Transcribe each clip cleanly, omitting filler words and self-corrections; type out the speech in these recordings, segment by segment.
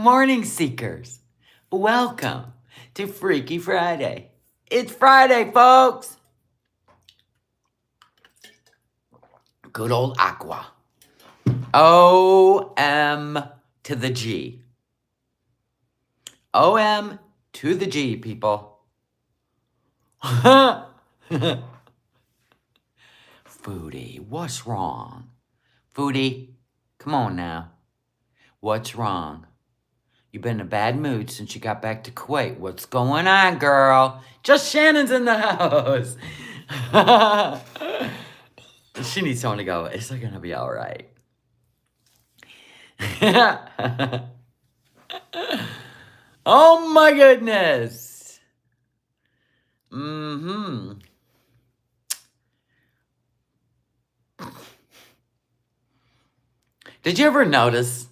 morning, seekers. Welcome to Freaky Friday. It's Friday, folks. Good old Aqua. O-M to the G. O-M to the G, people. Foodie, what's wrong? Foodie, come on now. What's wrong? You've been in a bad mood since you got back to Kuwait. What's going on, girl? Just Shannon's in the house. She needs someone to go, it's going to be all right. Oh, my goodness. Did you ever notice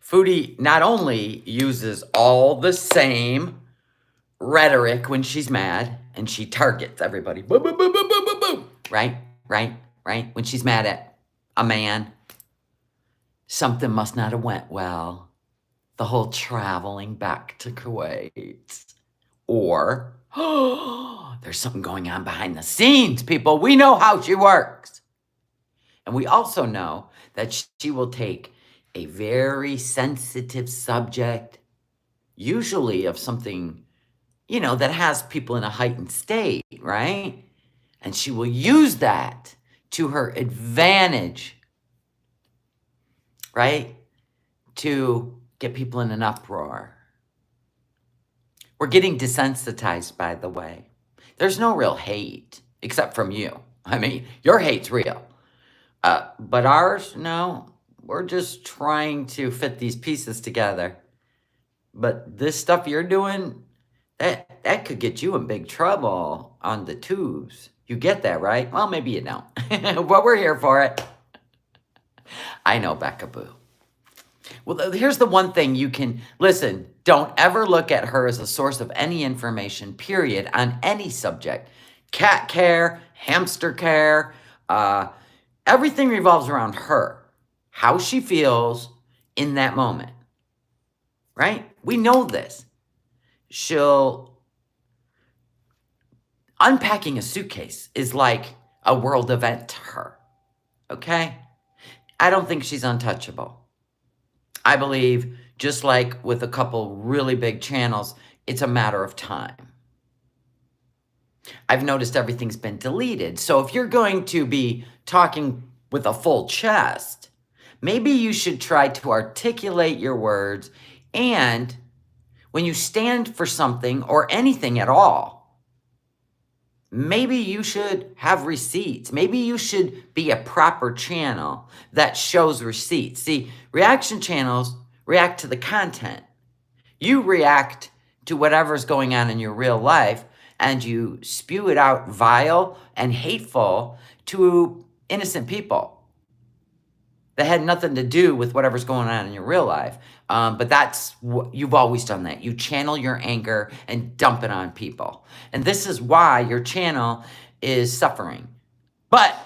Foodie not only uses all the same rhetoric when she's mad, and she targets everybody. Boom, boom, boom, boom, boom, boom, boom. Right? When she's mad at a man, something must not have went well. The whole traveling back to Kuwait. Or, there's something going on behind the scenes, people. We know how she works. And we also know that she will take a very sensitive subject, usually of something, that has people in a heightened state, right? And she will use that to her advantage, right? To get people in an uproar. We're getting desensitized, by the way. There's no real hate, except from you. I mean, your hate's real. But ours, no. We're just trying to fit these pieces together. But this stuff you're doing, that could get you in big trouble on the tubes. You get that, right? Well, maybe you don't. But we're here for it. I know, Becca Boo. Well, here's the one thing you can... Listen, don't ever look at her as a source of any information, period, on any subject. Cat care, hamster care, everything revolves around her. How she feels in that moment. Right? We know this. Unpacking a suitcase is like a world event to her. Okay? I don't think she's untouchable. I believe, just like with a couple really big channels, it's a matter of time. I've noticed everything's been deleted. So if you're going to be talking with a full chest, maybe you should try to articulate your words, and when you stand for something or anything at all, maybe you should have receipts. Maybe you should be a proper channel that shows receipts. See, reaction channels react to the content. You react to whatever's going on in your real life, and you spew it out vile and hateful to innocent people that had nothing to do with whatever's going on in your real life. But that's what you've always done that. You channel your anger and dump it on people. And this is why your channel is suffering. But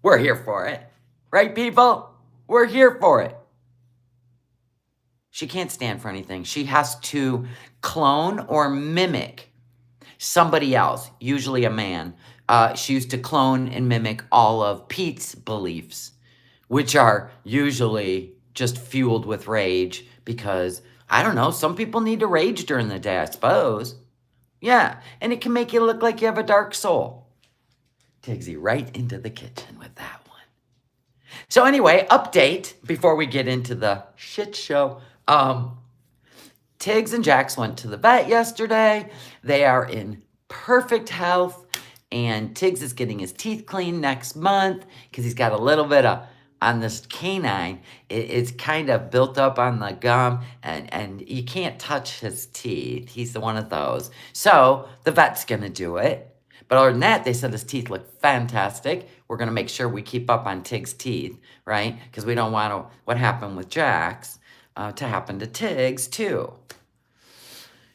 we're here for it. Right, people? We're here for it. She can't stand for anything. She has to clone or mimic somebody else, usually a man. She used to clone and mimic all of Pete's beliefs, which are usually just fueled with rage because, I don't know, some people need to rage during the day, I suppose. Yeah, and it can make you look like you have a dark soul. Tigsy right into the kitchen with that one. So anyway, update before we get into the shit show. Tiggs and Jax went to the vet yesterday. They are in perfect health, and Tiggs is getting his teeth cleaned next month because he's got a little bit of... on this canine, it's kind of built up on the gum, and you can't touch his teeth. He's the one of those. So the vet's going to do it. But other than that, they said his teeth look fantastic. We're going to make sure we keep up on Tig's teeth, right? Because we don't want what happened with Jax to happen to Tig's, too.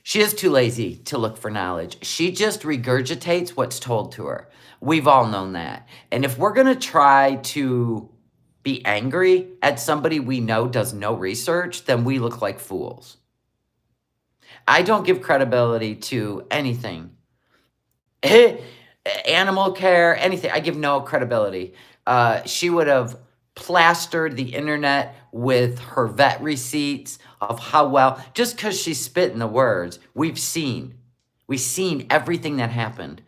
She is too lazy to look for knowledge. She just regurgitates what's told to her. We've all known that. And if we're going to try to be angry at somebody we know does no research, then we look like fools. I don't give credibility to anything. Animal care, anything. I give no credibility. She would have plastered the internet with her vet receipts of how well, just because she's spitting the words, we've seen everything that happened.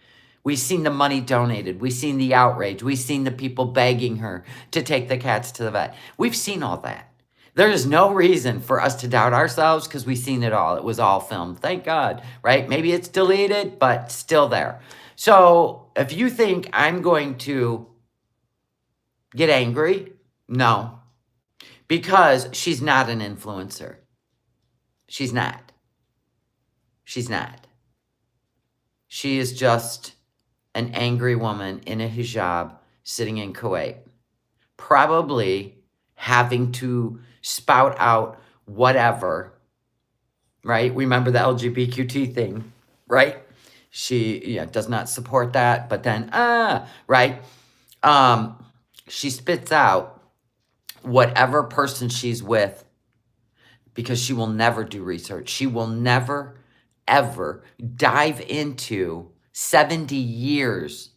We've seen the money donated. We've seen the outrage. We've seen the people begging her to take the cats to the vet. We've seen all that. There is no reason for us to doubt ourselves because we've seen it all. It was all filmed. Thank God, right? Maybe it's deleted, but still there. So if you think I'm going to get angry, no, because she's not an influencer. She's not. She's not. She is just an angry woman in a hijab sitting in Kuwait, probably having to spout out whatever, right? Remember the LGBTQ thing, right? She does not support that, but then, right? She spits out whatever person she's with because she will never do research. She will never, ever dive into 70 years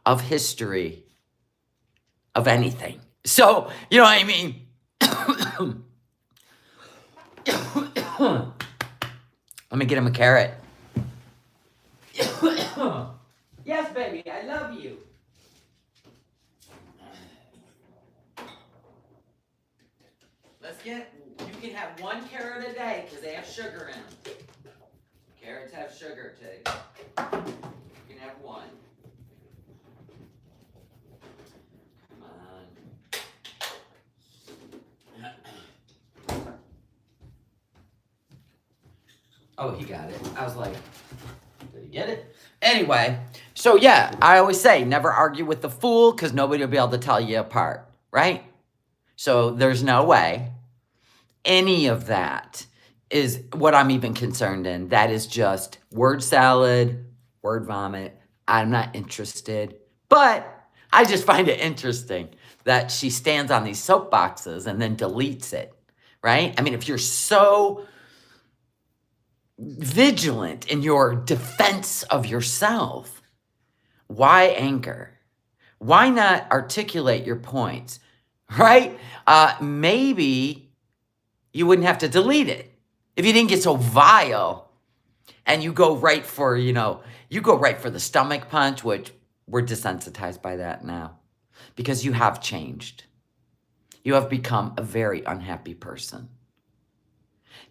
of history of anything. So, you know what I mean? Let me get him a carrot. Yes, baby, I love you. You can have one carrot a day because they have sugar in them. Carrots have sugar too. You can have one. Come on. Oh, he got it. I was like, did he get it? Anyway, so yeah, I always say never argue with the fool because nobody will be able to tell you apart, right? So there's no way any of that is what I'm even concerned in. That is just word salad, word vomit. I'm not interested. But I just find it interesting that she stands on these soapboxes and then deletes it, right? I mean, if you're so vigilant in your defense of yourself, why anger? Why not articulate your points, right? Maybe you wouldn't have to delete it if you didn't get so vile and you go right for, you go right for the stomach punch, which we're desensitized by that now because you have changed. You have become a very unhappy person.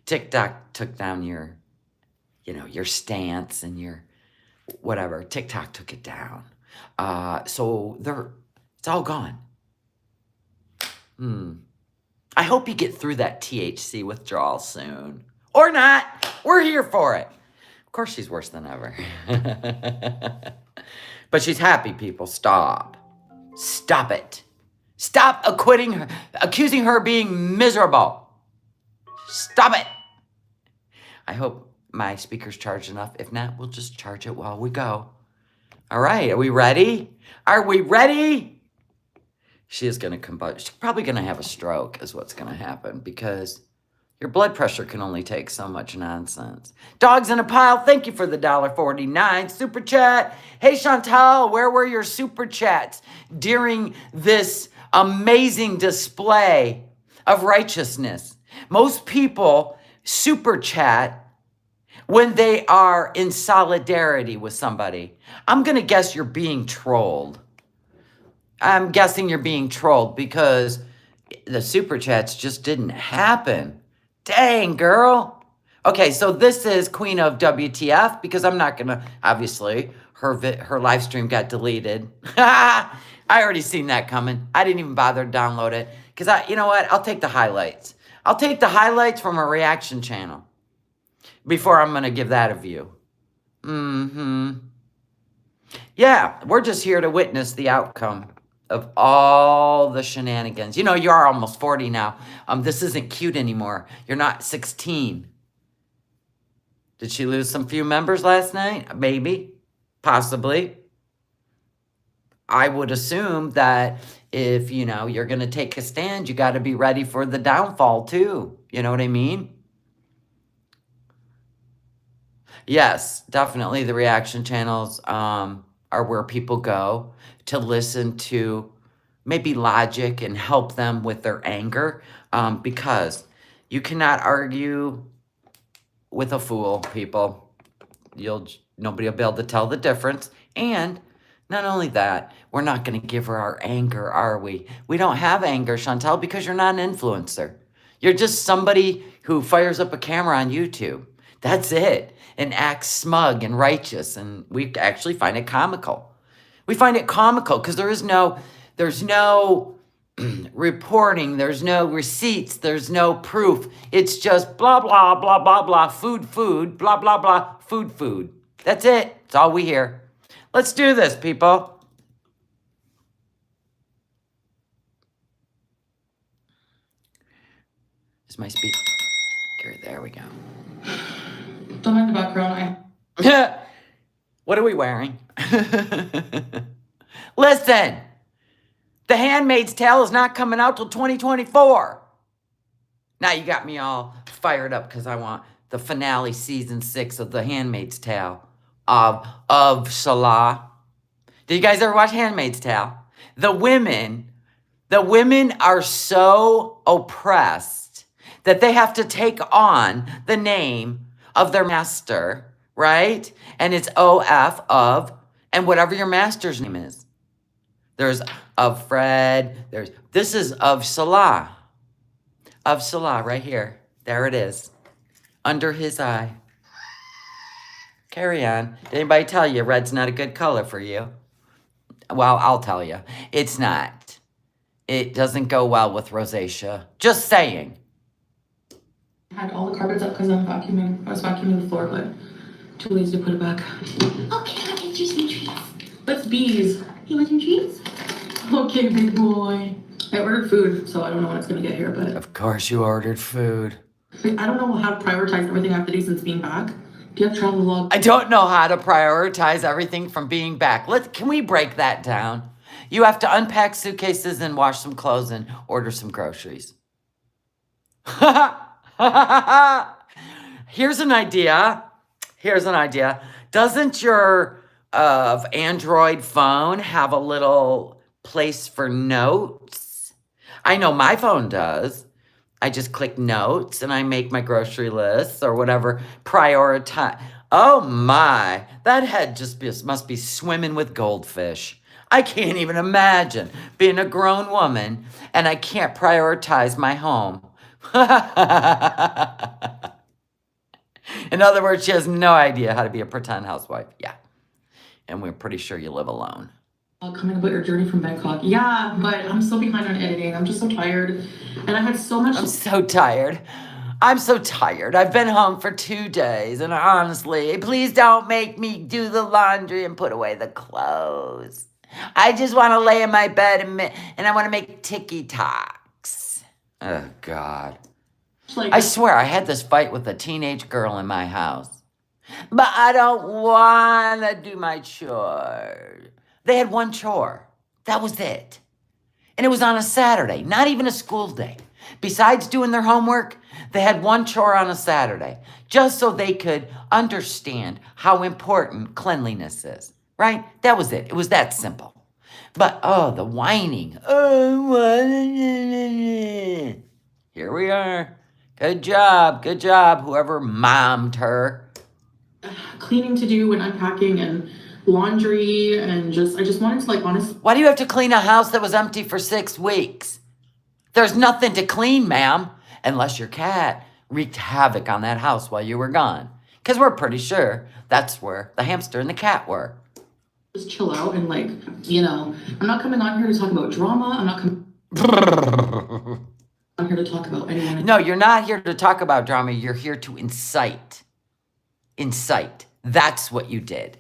TikTok took down your stance and your whatever. TikTok took it down. So it's all gone. I hope you get through that THC withdrawal soon. Or not. We're here for it. Of course she's worse than ever. But she's happy, people. Stop. Stop it. Stop accusing her of being miserable. Stop it. I hope my speaker's charged enough. If not, we'll just charge it while we go. All right, are we ready? Are we ready? She is going to combust. She's probably going to have a stroke is what's going to happen because your blood pressure can only take so much nonsense. Dogs in a pile, thank you for the $1.49 super chat. Hey, Chantal, where were your super chats during this amazing display of righteousness? Most people super chat when they are in solidarity with somebody. I'm going to guess you're being trolled. I'm guessing you're being trolled because the super chats just didn't happen. Dang, girl. Okay, so this is Queen of WTF because I'm not going to, obviously, her live stream got deleted. I already seen that coming. I didn't even bother to download it because you know what? I'll take the highlights. I'll take the highlights from a reaction channel before I'm going to give that a view. Yeah, we're just here to witness the outcome of all the shenanigans. You are almost 40 now. This isn't cute anymore. You're not 16. Did she lose some few members last night? Maybe. Possibly. I would assume that if, you're going to take a stand, you got to be ready for the downfall too. You know what I mean? Yes, definitely the reaction channels are where people go to listen to maybe logic and help them with their anger, because you cannot argue with a fool, people. Nobody will be able to tell the difference. And not only that, we're not going to give her our anger, are we? We don't have anger, Chantel, because you're not an influencer. You're just somebody who fires up a camera on YouTube. That's it. And acts smug and righteous. And we actually find it comical. We find it comical because there's no reporting, there's no receipts, there's no proof. It's just blah, blah, blah, blah, blah, food, blah, blah, blah, food. That's it. That's all we hear. Let's do this, people. Is my speaker? There we go. Don't mind the background. What are we wearing? Listen, The Handmaid's Tale is not coming out till 2024. Now you got me all fired up because I want the finale season 6 of The Handmaid's Tale of Salah. Did you guys ever watch Handmaid's Tale? The women are so oppressed that they have to take on the name of their master, right? And it's OF of, and whatever your master's name is. There's of Fred, this is of Salah. Of Salah right here. There it is. Under his eye. Carry on. Did anybody tell you red's not a good color for you? Well, I'll tell you. It's not. It doesn't go well with rosacea. Just saying. I had all the carpets up because I was vacuuming the floor, but too lazy to put it back. Okay, I'll get you some treats. That's bees. You want some treats? Okay, big boy. I ordered food, so I don't know when it's going to get here, but... Of course you ordered food. I don't know how to prioritize everything I have to do since being back. Do you have travel vlog? I don't know how to prioritize everything from being back. Can we break that down? You have to unpack suitcases and wash some clothes and order some groceries. Here's an idea. Doesn't your Android phone have a little place for notes? I know my phone does. I just click notes and I make my grocery lists or whatever. Prioritize. Oh my, that head must be swimming with goldfish. I can't even imagine being a grown woman and I can't prioritize my home. In other words, she has no idea how to be a pretend housewife. Yeah. And we're pretty sure you live alone. Coming about your journey from Bangkok. Yeah, but I'm so behind on editing. I'm just so tired. And I had so much... I'm so tired. I've been home for 2 days. And honestly, please don't make me do the laundry and put away the clothes. I just want to lay in my bed and I want to make TikToks. Oh, God. I swear, I had this fight with a teenage girl in my house. But I don't want to do my chores. They had one chore. That was it. And it was on a Saturday, not even a school day. Besides doing their homework, they had one chore on a Saturday, just so they could understand how important cleanliness is, right? That was it. It was that simple. But, the whining. Here we are. Good job, whoever mommed her. Cleaning to do and unpacking and laundry and I just wanted to honestly... Why do you have to clean a house that was empty for 6 weeks? There's nothing to clean, ma'am, unless your cat wreaked havoc on that house while you were gone. Because we're pretty sure that's where the hamster and the cat were. Just chill out and I'm not coming on here to talk about drama. I'm here to talk about anyone. No, you're not here to talk about drama. You're here to incite. That's what you did.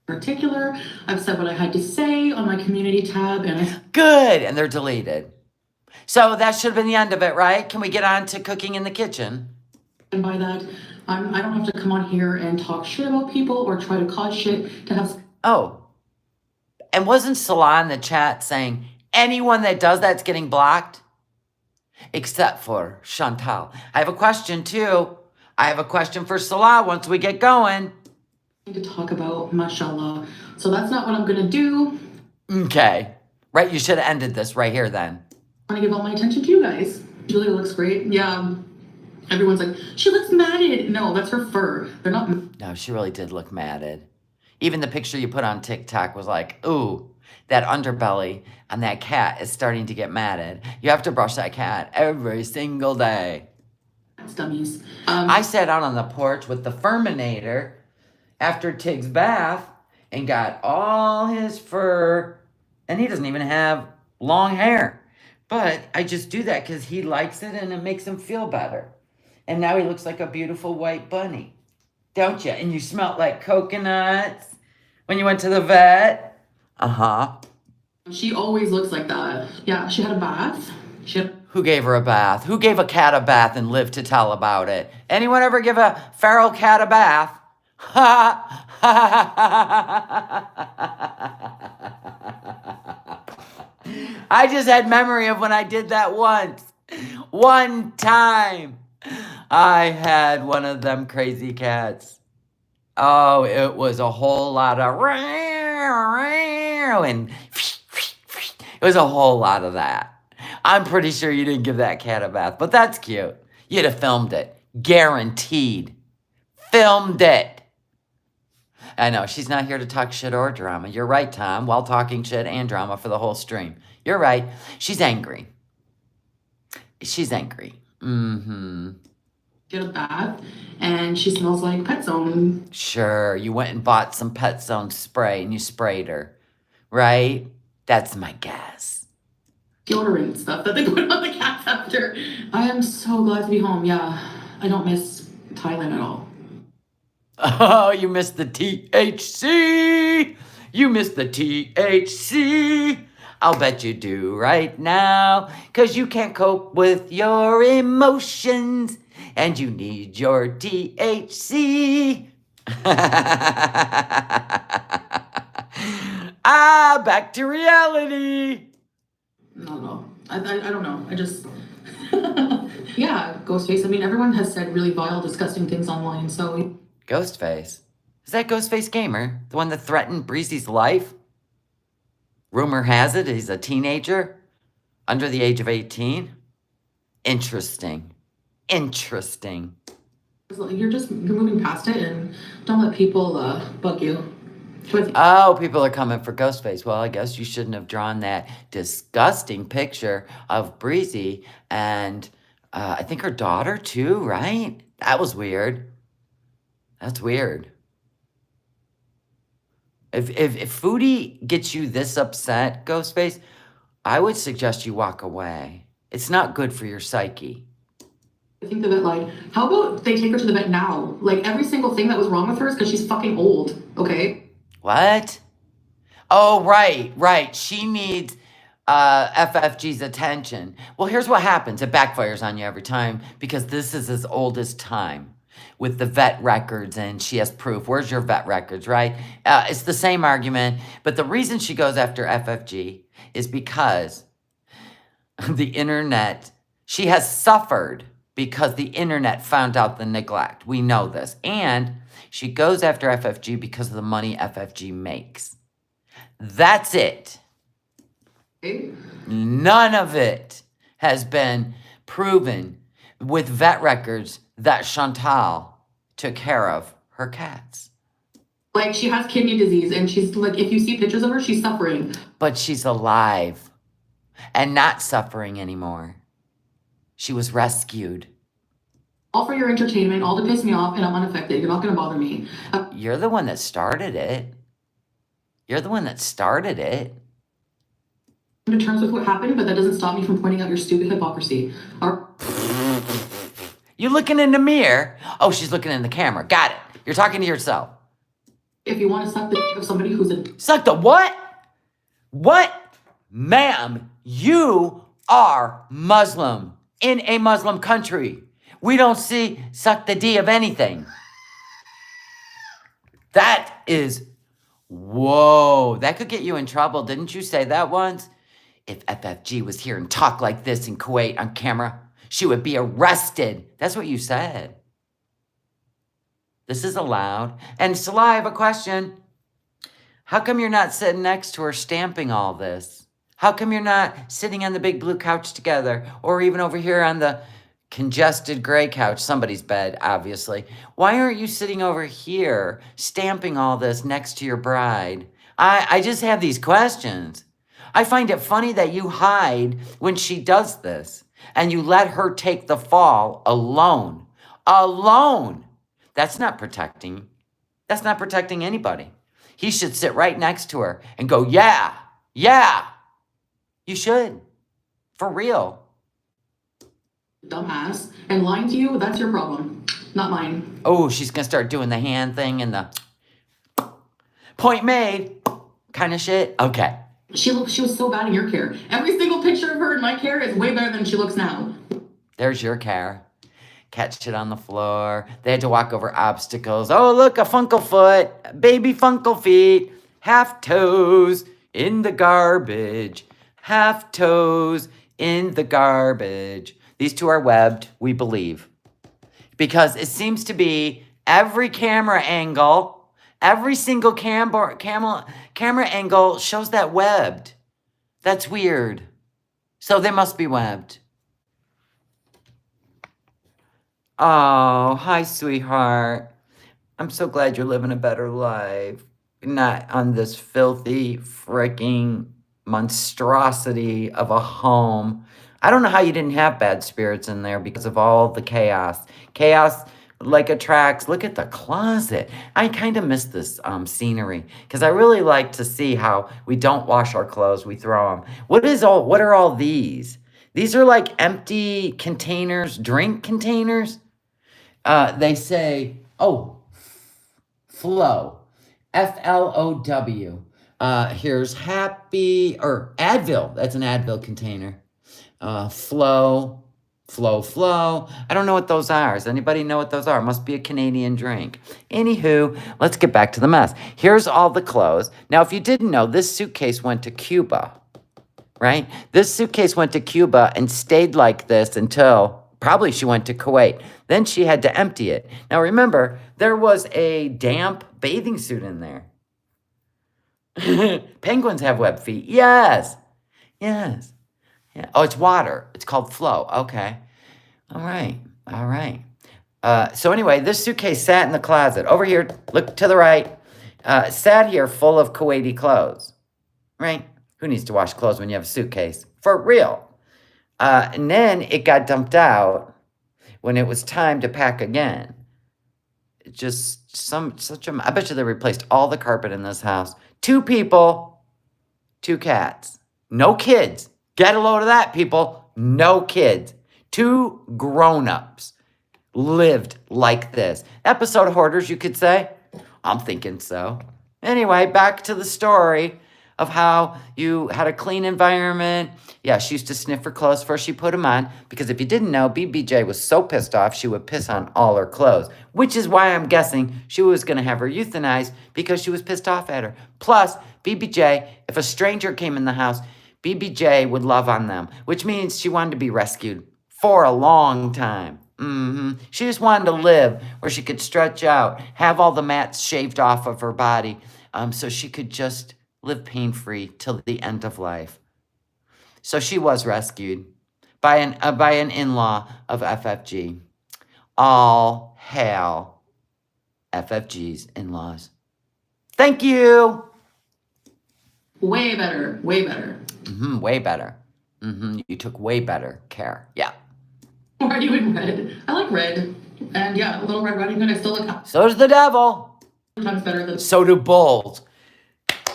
Particular. I've said what I had to say on my community tab Good, and they're deleted. So that should have been the end of it, right? Can we get on to cooking in the kitchen? And by that, I don't have to come on here and talk shit about people or try to cause shit to have... Oh, and wasn't Salah in the chat saying Anyone that does that's getting blocked, except for Chantal. I have a question too. I have a question for Salah once we get going. To talk about, mashallah. So that's not what I'm gonna do. Okay. Right, you should have ended this right here then. I want to give all my attention to you guys. Julia looks great. Yeah. Everyone's like, she looks matted. No, that's her fur. They're not. No, she really did look matted. Even the picture you put on TikTok was like, ooh, that underbelly on that cat is starting to get matted. You have to brush that cat every single day. That's dummies. I sat out on the porch with the Furminator after Tig's bath and got all his fur, and he doesn't even have long hair. But I just do that because he likes it and it makes him feel better. And now he looks like a beautiful white bunny. Don't you? And you smelled like coconuts when you went to the vet. Uh-huh. She always looks like that. Yeah, she had a bath. Who gave her a bath? Who gave a cat a bath and lived to tell about it? Anyone ever give a feral cat a bath? Ha I just had memory of when I did that once. One time. I had one of them crazy cats. Oh, it was a whole lot of and it was a whole lot of that. I'm pretty sure you didn't give that cat a bath, but that's cute. You'd have filmed it. Guaranteed. Filmed it. I know, she's not here to talk shit or drama. You're right, Tom. While talking shit and drama for the whole stream. You're right. She's angry. She's angry. Mm-hmm. Get a bath, and she smells like Pet Zone. Sure, you went and bought some Pet Zone spray and you sprayed her, right? That's my guess. Deodorant stuff that they put on the cats after. I am so glad to be home. Yeah, I don't miss Thailand at all. Oh, you missed the THC. You missed the THC. I'll bet you do right now, 'cause you can't cope with your emotions. And you need your THC. Back to reality. No. I don't know. I just... Yeah, Ghostface. I mean, everyone has said really vile, disgusting things online, so... Ghostface? Is that Ghostface Gamer? The one that threatened Breezy's life? Rumor has it he's a teenager? Under the age of 18? Interesting. Interesting. You're moving past it, and don't let people bug you. Oh, people are coming for Ghostface. Well, I guess you shouldn't have drawn that disgusting picture of Breezy and I think her daughter too, right? That was weird. That's weird. If Foodie gets you this upset, Ghostface, I would suggest you walk away. It's not good for your psyche. I think the vet lied. How about they take her to the vet now? Like, every single thing that was wrong with her is because she's fucking old, okay? What? Oh, right. She needs FFG's attention. Well, here's what happens. It backfires on you every time because this is as old as time with the vet records and she has proof. Where's your vet records, right? It's the same argument, but the reason she goes after FFG is because the internet, she has suffered because the internet found out the neglect. We know this. And she goes after FFG because of the money FFG makes. That's it. None of it has been proven with vet records that Chantal took care of her cats. Like, she has kidney disease, and she's like, if you see pictures of her, she's suffering. But she's alive and not suffering anymore. She was rescued. All for your entertainment, all to piss me off, and I'm unaffected. You're not going to bother me. You're the one that started it. You're the one that started it. I'm in terms with what happened, but that doesn't stop me from pointing out your stupid hypocrisy. You looking in the mirror? Oh, she's looking in the camera. Got it. You're talking to yourself. If you want to suck the dick of somebody who's a... Suck the what? What? Ma'am, you are Muslim in a Muslim country. We don't see suck the D of anything. That is, whoa, that could get you in trouble. Didn't you say that once? If FFG was here and talked like this in Kuwait on camera, she would be arrested. That's what you said. This is allowed. And Salah, I have a question. How come you're not sitting next to her stamping all this? How come you're not sitting on the big blue couch together, or even over here on the congested gray couch, somebody's bed, obviously? Why aren't you sitting over here stamping all this next to your bride? I just have these questions. I find it funny that you hide when she does this and you let her take the fall alone. Alone. That's not protecting. That's not protecting anybody. He should sit right next to her and go, yeah, yeah. You should. For real. Dumbass. And lying to you, that's your problem, not mine. Oh, she's going to start doing the hand thing and the point made kind of shit. Okay. She was so bad in your care. Every single picture of her in my care is way better than she looks now. There's your care. Catch it on the floor. They had to walk over obstacles. Oh, look, a funkle foot, baby funkle feet, half toes in the garbage, half toes in the garbage. These two are webbed, we believe, because it seems to be every camera angle, every single camera angle shows that webbed. That's weird. So they must be webbed. Oh, hi, sweetheart. I'm so glad you're living a better life. Not on this filthy, freaking monstrosity of a home. I don't know how you didn't have bad spirits in there because of all the chaos. Chaos like attracts. Look at the closet. I kind of miss this scenery because I really like to see how we don't wash our clothes, we throw them. What are all these? These are like empty containers, drink containers. They say, oh, flow, Flow. Here's happy, or Advil. That's an Advil container. Flow. I don't know what those are. Does anybody know what those are? Must be a Canadian drink. Anywho, let's get back to the mess. Here's all the clothes. Now, if you didn't know, this suitcase went to Cuba, right? This suitcase went to Cuba and stayed like this until probably she went to Kuwait. Then she had to empty it. Now, remember, there was a damp bathing suit in there. Penguins have web feet. Yes. Yeah. Oh, it's water. It's called Flow. Okay. All right. So anyway, this suitcase sat in the closet. Over here, look to the right. Sat here full of Kuwaiti clothes. Right? Who needs to wash clothes when you have a suitcase? For real. And then it got dumped out when it was time to pack again. I bet you they replaced all the carpet in this house. 2 people, 2 cats. No kids. Get a load of that, people. No kids. 2 grown-ups lived like this. Episode hoarders, you could say. I'm thinking so. Anyway, back to the story of how you had a clean environment. Yeah, she used to sniff her clothes before she put them on, because if you didn't know, BBJ was so pissed off she would piss on all her clothes, which is why I'm guessing she was going to have her euthanized because she was pissed off at her. Plus, BBJ, if a stranger came in the house, BBJ would love on them, which means she wanted to be rescued for a long time. She just wanted to live where she could stretch out, have all the mats shaved off of her body, so she could just live pain-free till the end of life. So she was rescued by an in-law of FFG. All hail FFG's in-laws. Thank you. Way better. Way better. You took way better care. Yeah. Why are you in red? I like red. And yeah, a little Red Riding Hood. I still look So does the devil. sometimes better than... So do bulls.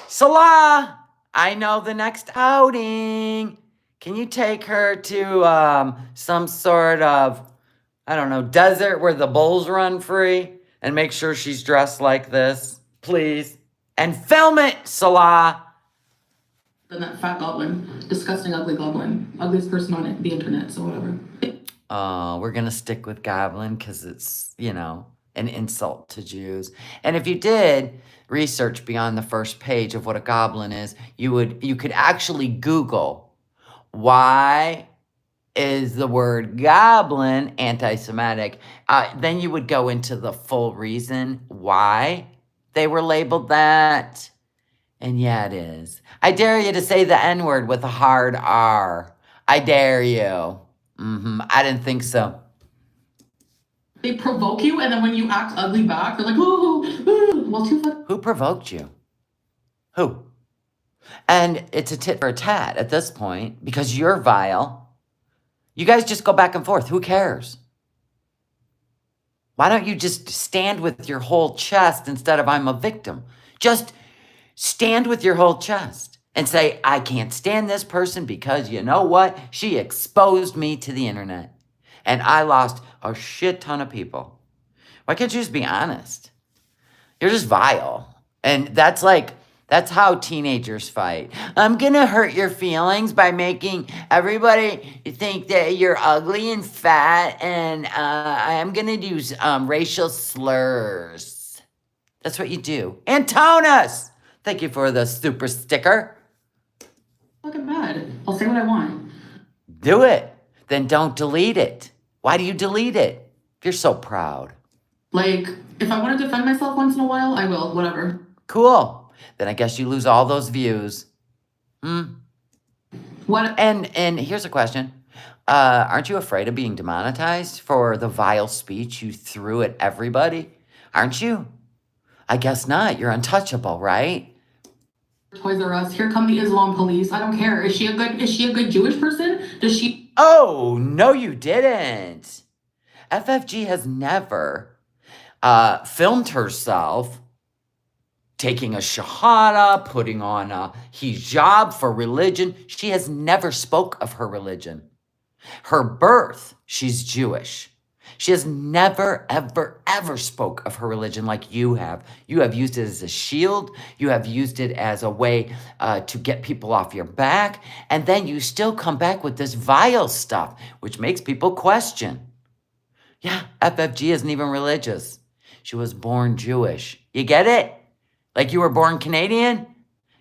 Salah, I know the next outing. Can you take her to some sort of, I don't know, desert where the bulls run free and make sure she's dressed like this, please? And film it, Salah. Than that fat goblin. Disgusting, ugly goblin. Ugliest person on the internet, so whatever. We're going to stick with goblin because it's, an insult to Jews. And if you did research beyond the first page of what a goblin is, you could actually Google Why is the word goblin anti-Semitic? Then you would go into the full reason why they were labeled that. And yeah, it is. I dare you to say the N-word with a hard R. I dare you. I didn't think so. They provoke you, and then when you act ugly back, they're like, ooh, well, too fucking. Who provoked you? Who? And it's a tit for a tat at this point because you're vile. You guys just go back and forth. Who cares? Why don't you just stand with your whole chest instead of I'm a victim? Just stand with your whole chest and say, I can't stand this person because you know what? She exposed me to the internet and I lost a shit ton of people. Why can't you just be honest? You're just vile. And that's how teenagers fight. I'm gonna hurt your feelings by making everybody think that you're ugly and fat, and I'm gonna do racial slurs. That's what you do. Antonis! Thank you for the super sticker. Fucking bad. I'll say what I want. Do it. Then don't delete it. Why do you delete it? You're so proud. Like, if I want to defend myself once in a while, I will. Whatever. Cool. Then I guess you lose all those views. What? And here's a question. Aren't you afraid of being demonetized for the vile speech you threw at everybody? Aren't you? I guess not. You're untouchable, right? Toys R Us. Here come the Islam police. I don't care. Is she a good Jewish person? Does she? Oh, no, you didn't. FFG has never filmed herself taking a shahada, putting on a hijab for religion. She has never spoke of her religion. Her birth, she's Jewish. She has never, ever, ever spoke of her religion like you have. You have used it as a shield. You have used it as a way to get people off your back. And then you still come back with this vile stuff, which makes people question. Yeah, FFG isn't even religious. She was born Jewish. You get it? Like you were born Canadian?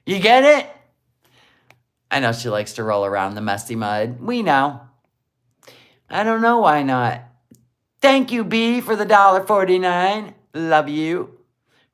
You get it? I know she likes to roll around the messy mud. We know. I don't know why not. Thank you, B, for the $1.49. Love you.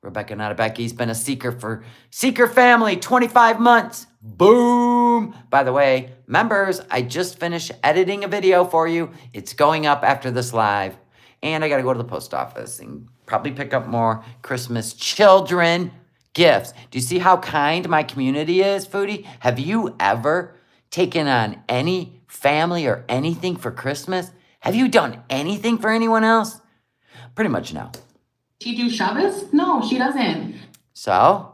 Rebecca Not a Becky's been a Seeker family, 25 months. Boom. By the way, members, I just finished editing a video for you. It's going up after this live. And I got to go to the post office and probably pick up more Christmas children gifts. Do you see how kind my community is, Foodie? Have you ever taken on any family or anything for Christmas? Have you done anything for anyone else? Pretty much no. She do Shabbos? No, she doesn't. So?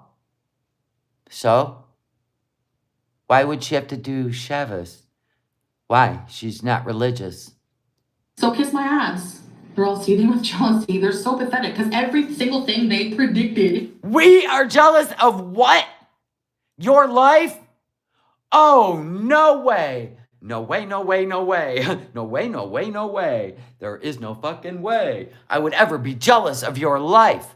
Why would she have to do Shabbos? Why? She's not religious. So kiss my ass. They're all seething with jealousy. They're so pathetic because every single thing they predicted. We are jealous of what? Your life? Oh, no way. No way, no way, no way. No way, no way, no way. There is no fucking way I would ever be jealous of your life.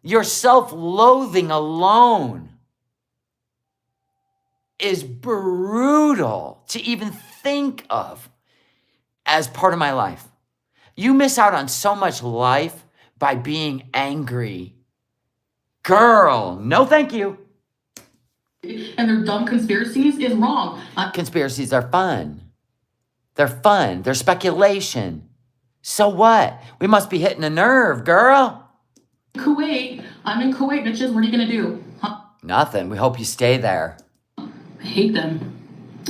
Your self-loathing alone is brutal to even think of as part of my life. You miss out on so much life by being angry. Girl, no thank you. And their dumb conspiracies is wrong. Conspiracies are fun. They're fun. They're speculation. So what? We must be hitting a nerve, girl. Kuwait. I'm in Kuwait, bitches. What are you gonna do? Huh? Nothing. We hope you stay there. I hate them.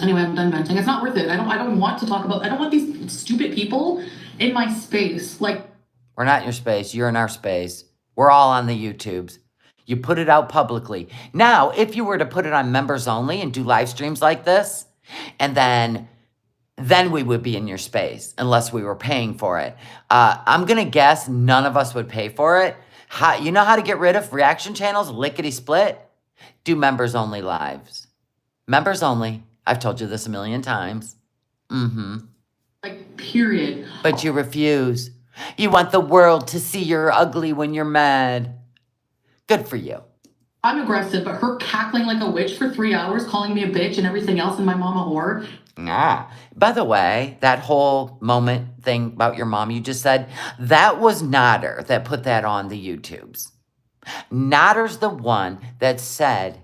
Anyway, I'm done venting. It's not worth it. I don't want to talk about. I don't want these stupid people in my space. Like, we're not in your space. You're in our space. We're all on the YouTubes. You put it out publicly. Now, if you were to put it on members only and do live streams like this, and then we would be in your space unless we were paying for it. I'm going to guess none of us would pay for it. You know how to get rid of reaction channels? Lickety split? Do members only lives. Members only. I've told you this a million times. Like, period. But you refuse. You want the world to see you're ugly when you're mad. Good for you. I'm aggressive, but her cackling like a witch for 3 hours, calling me a bitch and everything else, and my mom a whore. By the way, that whole moment thing about your mom you just said, that was Nader that put that on the YouTubes. Nader's the one that said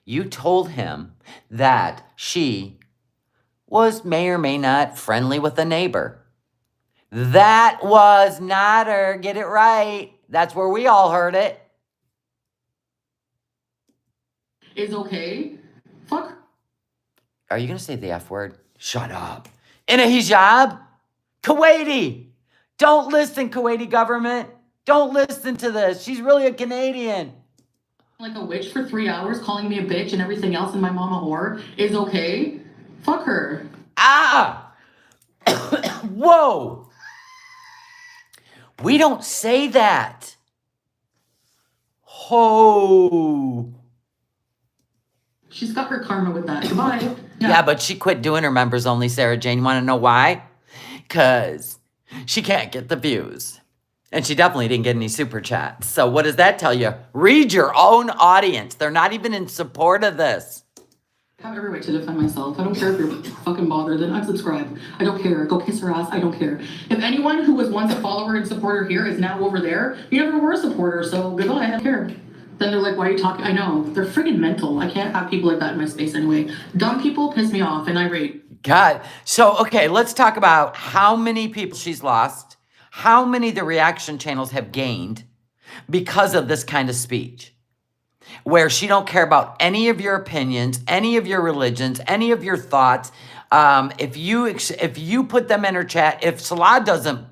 you told him that she was may or may not friendly with a neighbor. That was Nader. Get it right. That's where we all heard it. Is okay. Fuck. Are you going to say the F word? Shut up. In a hijab? Kuwaiti. Don't listen, Kuwaiti government. Don't listen to this. She's really a Canadian. Like a witch for 3 hours, calling me a bitch and everything else, and my mom a whore. Is okay. Fuck her. Whoa. We don't say that. Ho. She's got her karma with that. Goodbye. Yeah, but she quit doing her members only, Sarah Jane. You want to know why? Because she can't get the views. And she definitely didn't get any super chats. So what does that tell you? Read your own audience. They're not even in support of this. I have every right to defend myself. I don't care if you're fucking bothered, then unsubscribe. I don't care. Go kiss her ass. I don't care. If anyone who was once a follower and supporter here is now over there, you never were a supporter, so goodbye. I don't care. Then they're like, why are you talking? I know. They're friggin' mental. I can't have people like that in my space anyway. Dumb people piss me off and irate. God. So, okay, let's talk about how many people she's lost, how many the reaction channels have gained because of this kind of speech, where she don't care about any of your opinions, any of your religions, any of your thoughts. If you put them in her chat, if Salah doesn't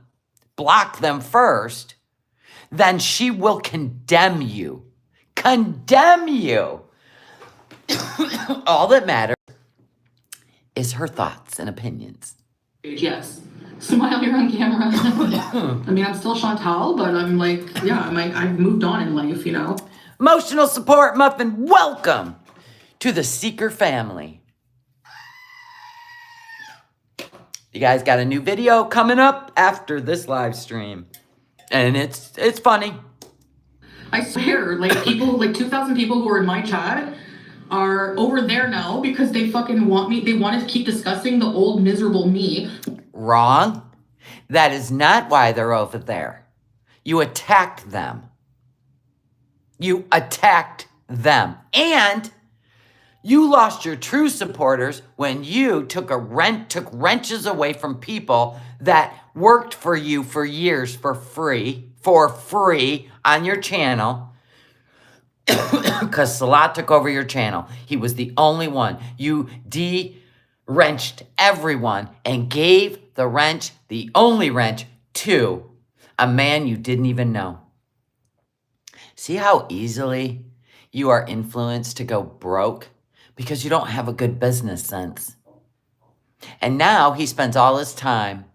block them first, then she will condemn you. Condemn you. All that matters is her thoughts and opinions. Yes. Smile here on camera. I mean, I'm still Chantal, but I'm like, yeah, I've moved on in life, you know? Emotional support muffin, welcome to the Seeker family. You guys got a new video coming up after this live stream. And it's funny. I swear, like people, like 2,000 people who are in my chat are over there now because they fucking want me. They want to keep discussing the old miserable me. Wrong. That is not why they're over there. You attacked them. You attacked them. And you lost your true supporters when you took wrenches away from people that worked for you for years for free on your channel. Because Salah took over your channel. He was the only one. You de-wrenched everyone and gave the wrench, the only wrench, to a man you didn't even know. See how easily you are influenced to go broke? Because you don't have a good business sense. And now he spends all his time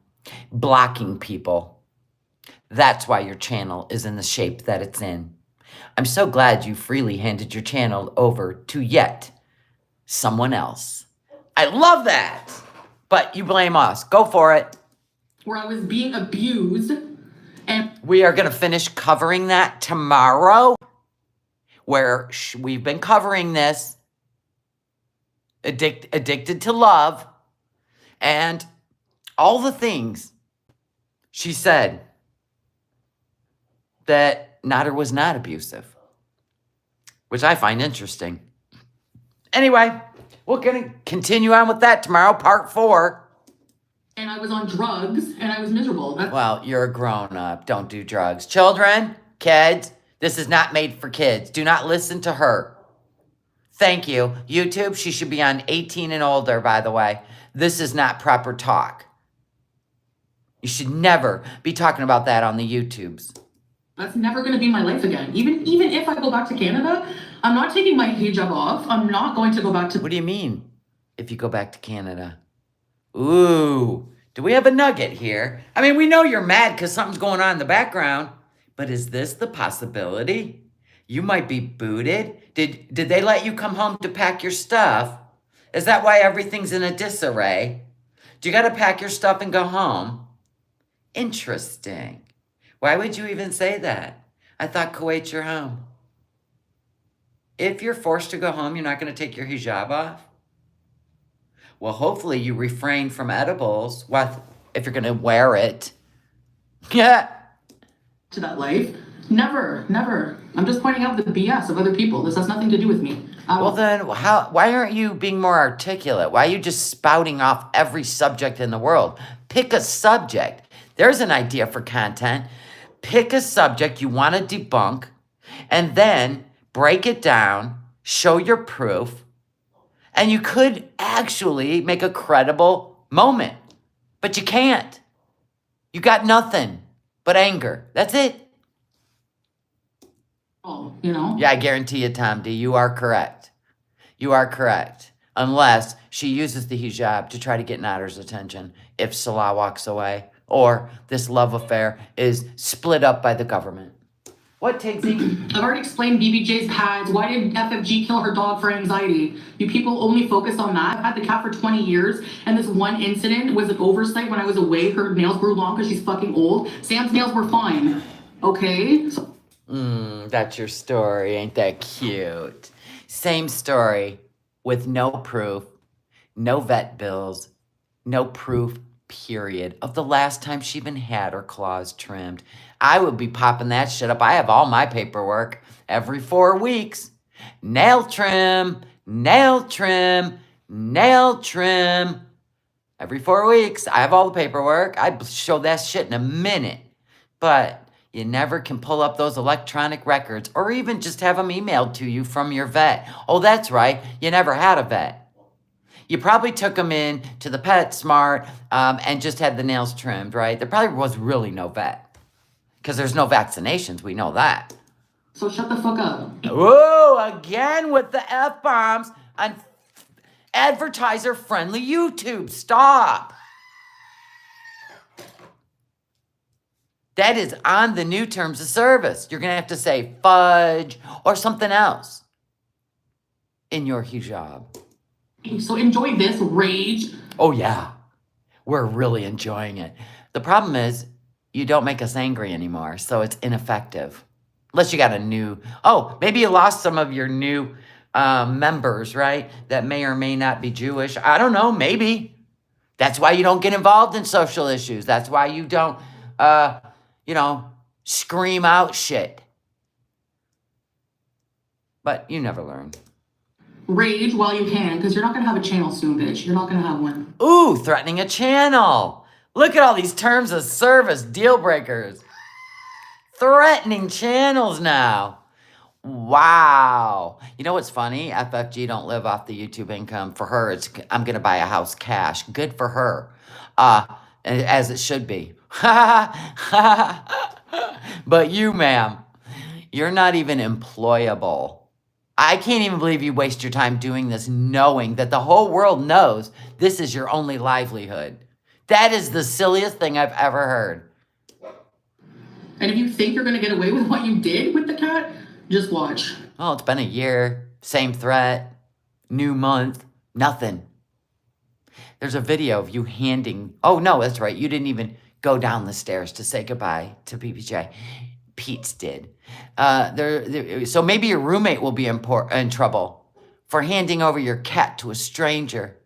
blocking people. That's why your channel is in the shape that it's in. I'm so glad you freely handed your channel over to yet someone else. I love that. But you blame us. Go for it. Where I was being abused. And we are going to finish covering that tomorrow. Where we've been covering this. Addicted to love. And all the things she said that Nader was not abusive, which I find interesting. Anyway, we're going to continue on with that tomorrow, part 4. And I was on drugs, and I was miserable. Well, you're a grown-up. Don't do drugs. Children, kids, this is not made for kids. Do not listen to her. Thank you. YouTube, she should be on 18 and older, by the way. This is not proper talk. You should never be talking about that on the YouTubes. That's never going to be my life again. Even if I go back to Canada, I'm not taking my hijab off. I'm not going to go back to... What do you mean, if you go back to Canada? Ooh, do we have a nugget here? I mean, we know you're mad because something's going on in the background. But is this the possibility? You might be booted. Did they let you come home to pack your stuff? Is that why everything's in a disarray? Do you got to pack your stuff and go home? Interesting. Why would you even say that? I thought Kuwait's your home. If you're forced to go home, you're not going to take your hijab off? Well, hopefully you refrain from edibles if you're going to wear it. Yeah. To that life. Never, never. I'm just pointing out the BS of other people. This has nothing to do with me. Well, then why aren't you being more articulate? Why are you just spouting off every subject in the world? Pick a subject. There's an idea for content. Pick a subject you want to debunk, and then break it down, show your proof, and you could actually make a credible moment. But you can't. You got nothing but anger. That's it. Oh, you know? Yeah, I guarantee you, Tom D, you are correct. You are correct. Unless she uses the hijab to try to get Natter's attention if Salah walks away or this love affair is split up by the government. What, Tigsy? I've already explained BBJ's pads. Why did FFG kill her dog for anxiety? You people only focus on that. I've had the cat for 20 years, and this one incident was an oversight when I was away. Her nails grew long because she's fucking old. Sam's nails were fine. Okay? That's your story. Ain't that cute? Same story with no proof, no vet bills, no proof, period, of the last time she even had her claws trimmed. I would be popping that shit up. I have all my paperwork every 4 weeks. Nail trim, nail trim, nail trim. Every 4 weeks, I have all the paperwork. I'd show that shit in a minute. But you never can pull up those electronic records or even just have them emailed to you from your vet. Oh, that's right. You never had a vet. You probably took them in to the PetSmart and just had the nails trimmed, right? There probably was really no vet because there's no vaccinations. We know that. So shut the fuck up. Whoa, again with the F-bombs on advertiser-friendly YouTube. Stop. That is on the new terms of service. You're going to have to say fudge or something else in your hijab. So enjoy this rage. Oh, yeah. We're really enjoying it. The problem is you don't make us angry anymore, so it's ineffective. Unless you got a new... Oh, maybe you lost some of your new members, right? That may or may not be Jewish. I don't know. Maybe. That's why you don't get involved in social issues. That's why you don't... scream out shit. But you never learn. Rage while you can, because you're not going to have a channel soon, bitch. You're not going to have one. Ooh, threatening a channel. Look at all these terms of service deal breakers. Threatening channels now. Wow. You know what's funny? FFG don't live off the YouTube income. For her, it's I'm going to buy a house cash. Good for her. As it should be. But you, ma'am, you're not even employable. I can't even believe you waste your time doing this knowing that the whole world knows this is your only livelihood. That is the silliest thing I've ever heard. And if you think you're going to get away with what you did with the cat, just watch. Well, it's been a year. Same threat. New month. Nothing. There's a video of you handing... Oh, no, that's right. You didn't even go down the stairs to say goodbye to PPJ. Pete's did. So maybe your roommate will be in trouble for handing over your cat to a stranger.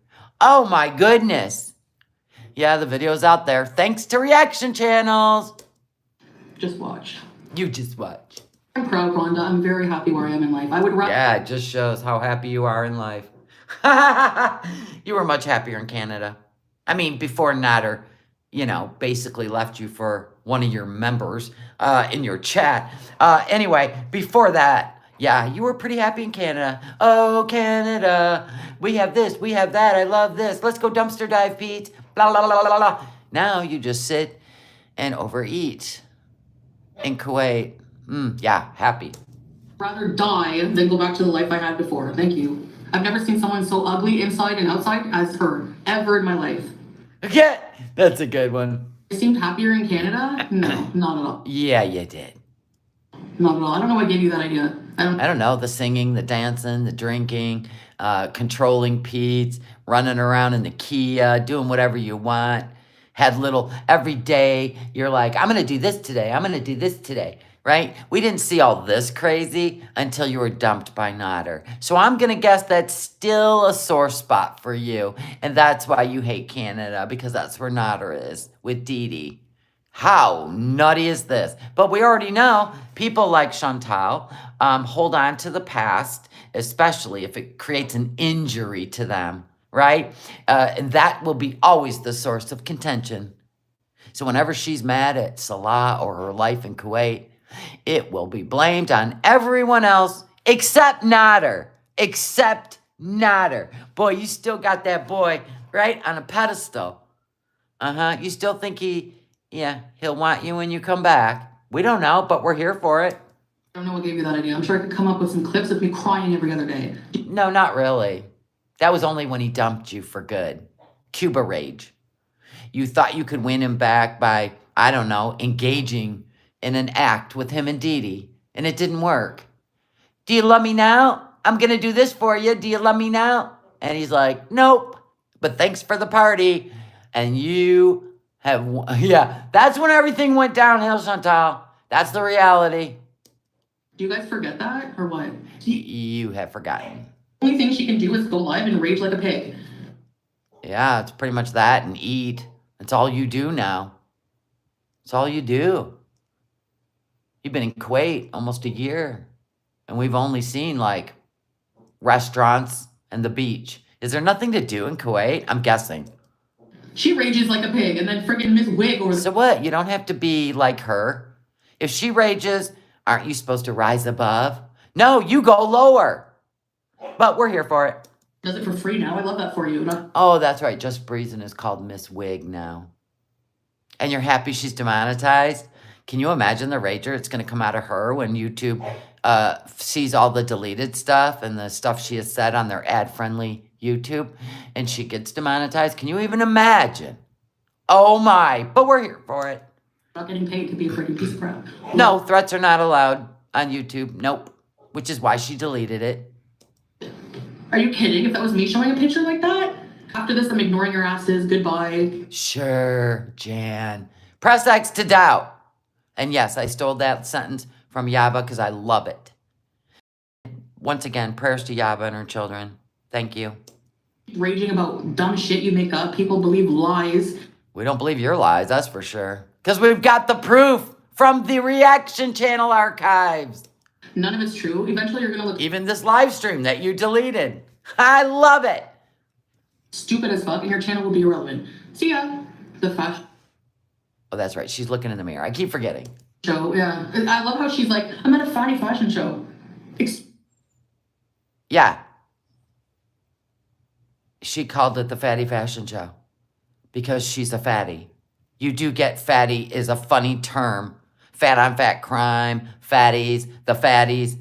Oh, my goodness. Yeah, the video's out there. Thanks to reaction channels. Just watch. You just watch. I'm proud, Rhonda. I'm very happy where I am in life. I would rather... Yeah, it just shows how happy you are in life. You were much happier in Canada. I mean, before Natter, basically left you for one of your members in your chat. Anyway, before that, yeah, you were pretty happy in Canada. Oh, Canada, we have this, we have that, I love this. Let's go dumpster dive, Pete. Blah, blah, blah, blah, blah. Now you just sit and overeat in Kuwait. Yeah, happy. Rather die than go back to the life I had before. Thank you. I've never seen someone so ugly inside and outside as her, ever in my life. Okay, that's a good one. I seemed happier in Canada? No, not at all. Yeah, you did. Not at all. I don't know what gave you that idea. I don't know, the singing, the dancing, the drinking, controlling Pete's, running around in the Kia, doing whatever you want. Had little, every day, you're like, I'm going to do this today. I'm going to do this today, right? We didn't see all this crazy until you were dumped by Nodder. So I'm going to guess that's still a sore spot for you. And that's why you hate Canada, because that's where Nodder is with Dee Dee. How nutty is this? But we already know people like Chantal hold on to the past, especially if it creates an injury to them, right? And that will be always the source of contention. So whenever she's mad at Salah or her life in Kuwait, it will be blamed on everyone else except Nodder. Except Nodder. Boy, you still got that boy right on a pedestal. You still think he'll want you when you come back. We don't know, but we're here for it. I don't know what gave you that idea. I'm sure I could come up with some clips of me crying every other day. No, not really. That was only when he dumped you for good. Cuba rage. You thought you could win him back by, I don't know, engaging in an act with him and Dee Dee, and it didn't work. Do you love me now? I'm going to do this for you. Do you love me now? And he's like, nope, but thanks for the party. And you have, that's when everything went downhill, Chantal. That's the reality. Do you guys forget that, or what? You have forgotten. The only thing she can do is go live and rage like a pig. Yeah, it's pretty much that, and eat. That's all you do now. It's all you do. You've been in Kuwait almost a year, and we've only seen, like, restaurants and the beach. Is there nothing to do in Kuwait? I'm guessing. She rages like a pig, and then friggin' Miss Wig or... So what? You don't have to be like her. If she rages, aren't you supposed to rise above? No, you go lower. But we're here for it. Does it for free now? I love that for you. Oh, that's right. Just Breezin' is called Miss Wig now. And you're happy she's demonetized? Can you imagine the rager it's going to come out of her when YouTube sees all the deleted stuff and the stuff she has said on their ad-friendly YouTube, and she gets demonetized? Can you even imagine? Oh my, but we're here for it. Not getting paid to be a freaking piece of crap. No, threats are not allowed on YouTube. Nope. Which is why she deleted it. Are you kidding? If that was me showing a picture like that? After this, I'm ignoring your asses. Goodbye. Sure, Jan. Press X to doubt. And yes, I stole that sentence from Yaba because I love it. Once again, prayers to Yaba and her children. Thank you. Raging about dumb shit you make up. People believe lies. We don't believe your lies, that's for sure. Because we've got the proof from the Reaction Channel archives. None of it's true. Eventually you're going to look... Even this live stream that you deleted. I love it. Stupid as fuck, and your channel will be irrelevant. See ya. The fashion... Oh, that's right. She's looking in the mirror. I keep forgetting. Show, yeah. I love how she's like, I'm at a fatty fashion show. Yeah. She called it the fatty fashion show because she's a fatty. You do get fatty is a funny term. Fat on fat crime, fatties, the fatties.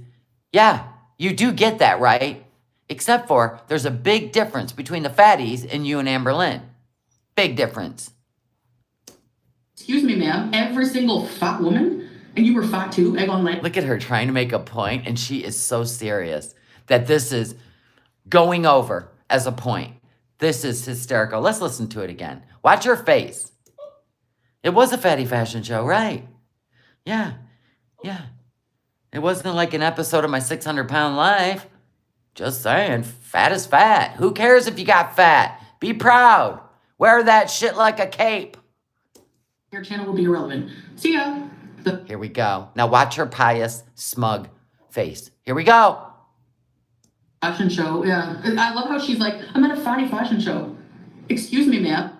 Yeah, you do get that, right? Except for there's a big difference between the fatties and you and Amberlynn. Big difference. Excuse me, ma'am. Every single fat woman, and you were fat too, egg on leg. Look at her trying to make a point, and she is so serious that this is going over as a point. This is hysterical. Let's listen to it again. Watch her face. It was a fatty fashion show, right? Yeah. It wasn't like an episode of My 600-Pound Life. Just saying, fat is fat. Who cares if you got fat? Be proud. Wear that shit like a cape. Your channel will be irrelevant. See ya. Here we go. Now watch her pious, smug face. Here we go. Fashion show, yeah. I love how she's like, I'm at a fatty fashion show. Excuse me, ma'am.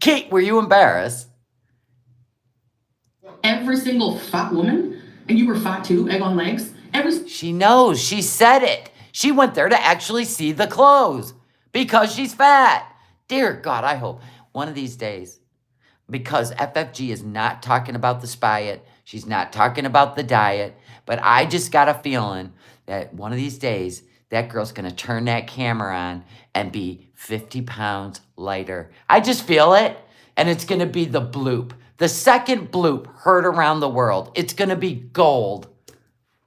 Kate, were you embarrassed? Every single fat woman, and you were fat too, egg on legs. She knows. She said it. She went there to actually see the clothes because she's fat. Dear God, I hope one of these days, because FFG is not talking about the spiet, she's not talking about the diet, but I just got a feeling that one of these days, that girl's going to turn that camera on and be 50 pounds lighter. I just feel it, and it's going to be the bloop. The second bloop heard around the world. It's going to be gold.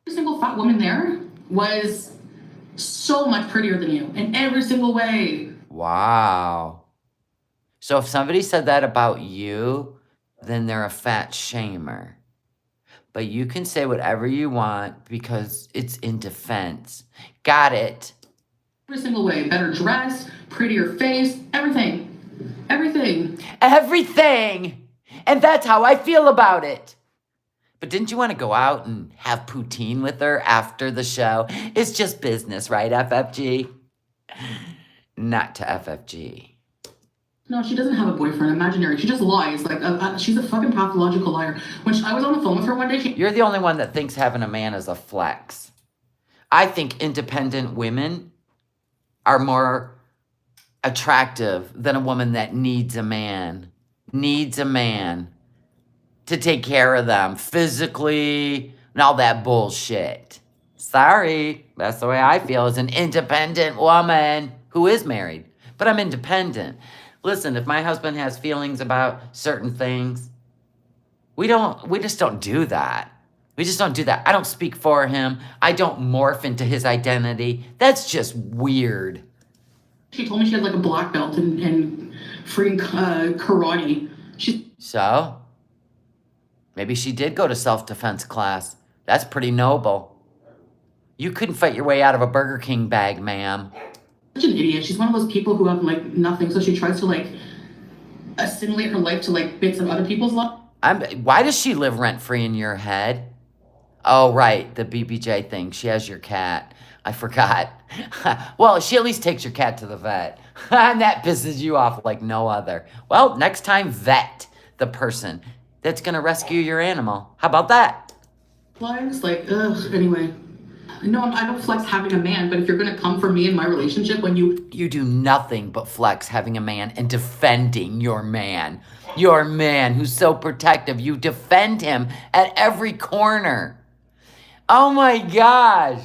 Every single fat woman there was so much prettier than you in every single way. Wow. So if somebody said that about you, then they're a fat shamer. But you can say whatever you want because it's in defense. Got it? Every single way. Better dress, prettier face, everything. Everything. Everything! And that's how I feel about it. But didn't you want to go out and have poutine with her after the show? It's just business, right, FFG? Not to FFG. No, she doesn't have a boyfriend. Imaginary. She just lies. Like, she's a fucking pathological liar. When I was on the phone with her one day, You're the only one that thinks having a man is a flex. I think independent women are more attractive than a woman that needs a man. Needs a man to take care of them physically and all that bullshit. Sorry, that's the way I feel as an independent woman who is married. But I'm independent. Listen, if my husband has feelings about certain things, we just don't do that. We just don't do that. I don't speak for him. I don't morph into his identity. That's just weird. She told me she had like a black belt in freaking karate. So, maybe she did go to self-defense class. That's pretty noble. You couldn't fight your way out of a Burger King bag, ma'am. Such an idiot. She's one of those people who have like nothing, so she tries to like assimilate her life to like bits of other people's life. Why does she live rent-free in your head? Oh, right, the BBJ thing. She has your cat. I forgot. Well, she at least takes your cat to the vet. And that pisses you off like no other. Well, next time, vet the person that's going to rescue your animal. How about that? Lives, like, ugh, anyway. No, I don't flex having a man, but if you're going to come for me in my relationship when you... You do nothing but flex having a man and defending your man. Your man who's so protective. You defend him at every corner. Oh my gosh.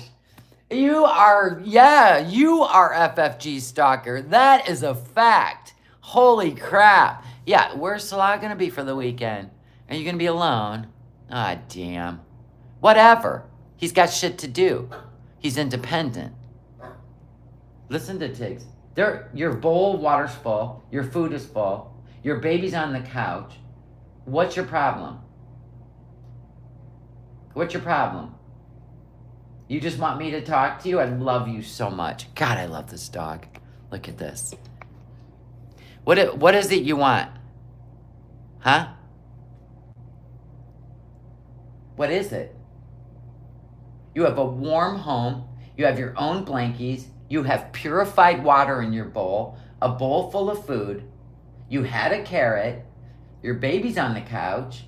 You are FFG stalker. That is a fact. Holy crap. Yeah, where's Salah going to be for the weekend? Are you going to be alone? Ah, damn. Whatever. He's got shit to do. He's independent. Listen to Tiggs. Your bowl of water's full. Your food is full. Your baby's on the couch. What's your problem? What's your problem? You just want me to talk to you? I love you so much. God, I love this dog. Look at this. What is it you want? Huh? What is it? You have a warm home. You have your own blankies. You have purified water in your bowl. A bowl full of food. You had a carrot. Your baby's on the couch.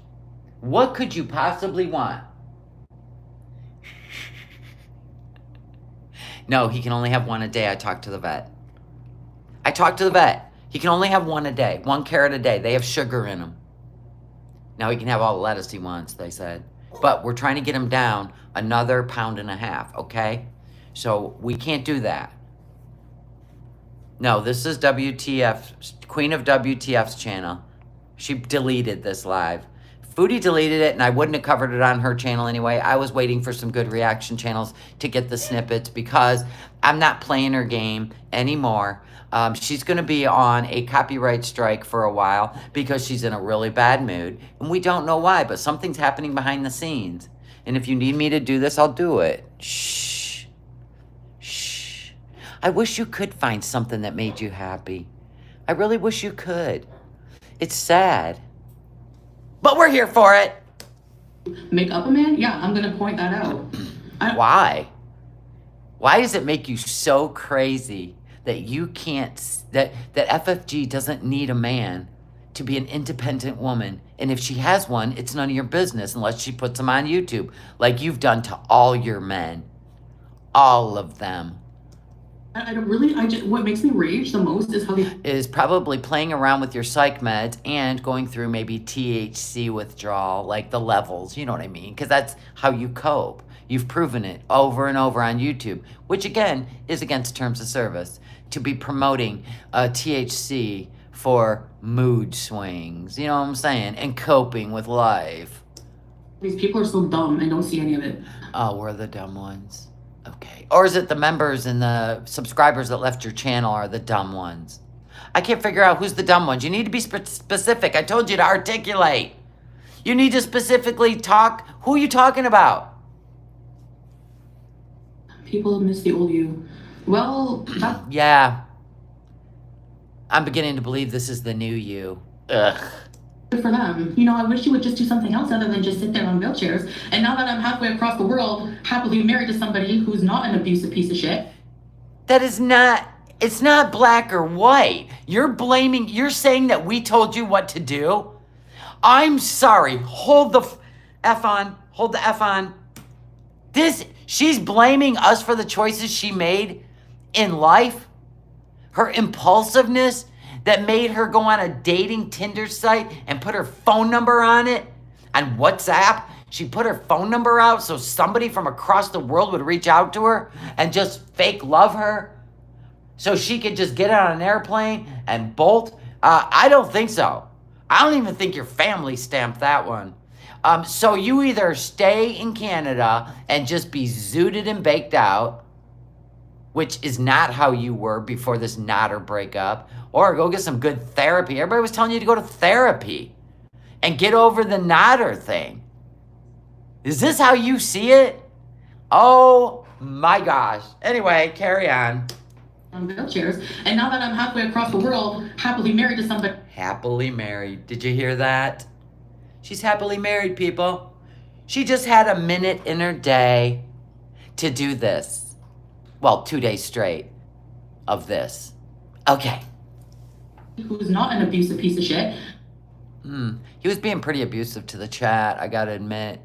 What could you possibly want? No, he can only have one a day. I talked to the vet. He can only have one a day. 1 carrot a day. They have sugar in them. Now he can have all the lettuce he wants, they said. But we're trying to get him down another 1.5 pounds, okay? So we can't do that. No, this is WTF, Queen of WTF's channel. She deleted this live. Foodie deleted it, and I wouldn't have covered it on her channel anyway. I was waiting for some good reaction channels to get the snippets because I'm not playing her game anymore. She's going to be on a copyright strike for a while because she's in a really bad mood. And we don't know why, but something's happening behind the scenes. And if you need me to do this, I'll do it. Shh. Shh. I wish you could find something that made you happy. I really wish you could. It's sad. But we're here for it. Make up a man? Yeah, I'm going to point that out. Why? Why does it make you so crazy that you can't, that FFG doesn't need a man to be an independent woman? And if she has one, it's none of your business unless she puts them on YouTube, like you've done to all your men. All of them. What makes me rage the most is how is probably playing around with your psych meds and going through maybe THC withdrawal, like the levels, you know what I mean? Because that's how you cope. You've proven it over and over on YouTube, which again is against terms of service, to be promoting THC for mood swings, you know what I'm saying? And coping with life. These people are so dumb and don't see any of it. Oh, we're the dumb ones. Okay. Or is it the members and the subscribers that left your channel are the dumb ones? I can't figure out who's the dumb ones. You need to be specific. I told you to articulate. You need to specifically talk. Who are you talking about? People miss the old you. Well, that's Yeah. I'm beginning to believe this is the new you. Ugh. good for them. You know, I wish you would just do something else other than just sit there on wheelchairs. And now that I'm halfway across the world, happily married to somebody who's not an abusive piece of shit. That is not, it's not black or white. You're saying that we told you what to do? I'm sorry. Hold the F on. Hold the F on. She's blaming us for the choices she made in life. Her impulsiveness that made her go on a dating Tinder site and put her phone number on it. On WhatsApp, she put her phone number out so somebody from across the world would reach out to her and just fake love her so she could just get on an airplane and bolt. I don't think so. I don't even think your family stamped that one. So you either stay in Canada and just be zooted and baked out, which is not how you were before this Nader breakup, or go get some good therapy. Everybody was telling you to go to therapy and get over the Nader thing. Is this how you see it? Oh my gosh. Anyway, carry on. Wheelchairs. And now that I'm halfway across the world, happily married to somebody. Happily married. Did you hear that? She's happily married, people. She just had a minute in her day to do this. Well, 2 days straight of this. Okay. Who's not an abusive piece of shit. He was being pretty abusive to the chat, I gotta admit.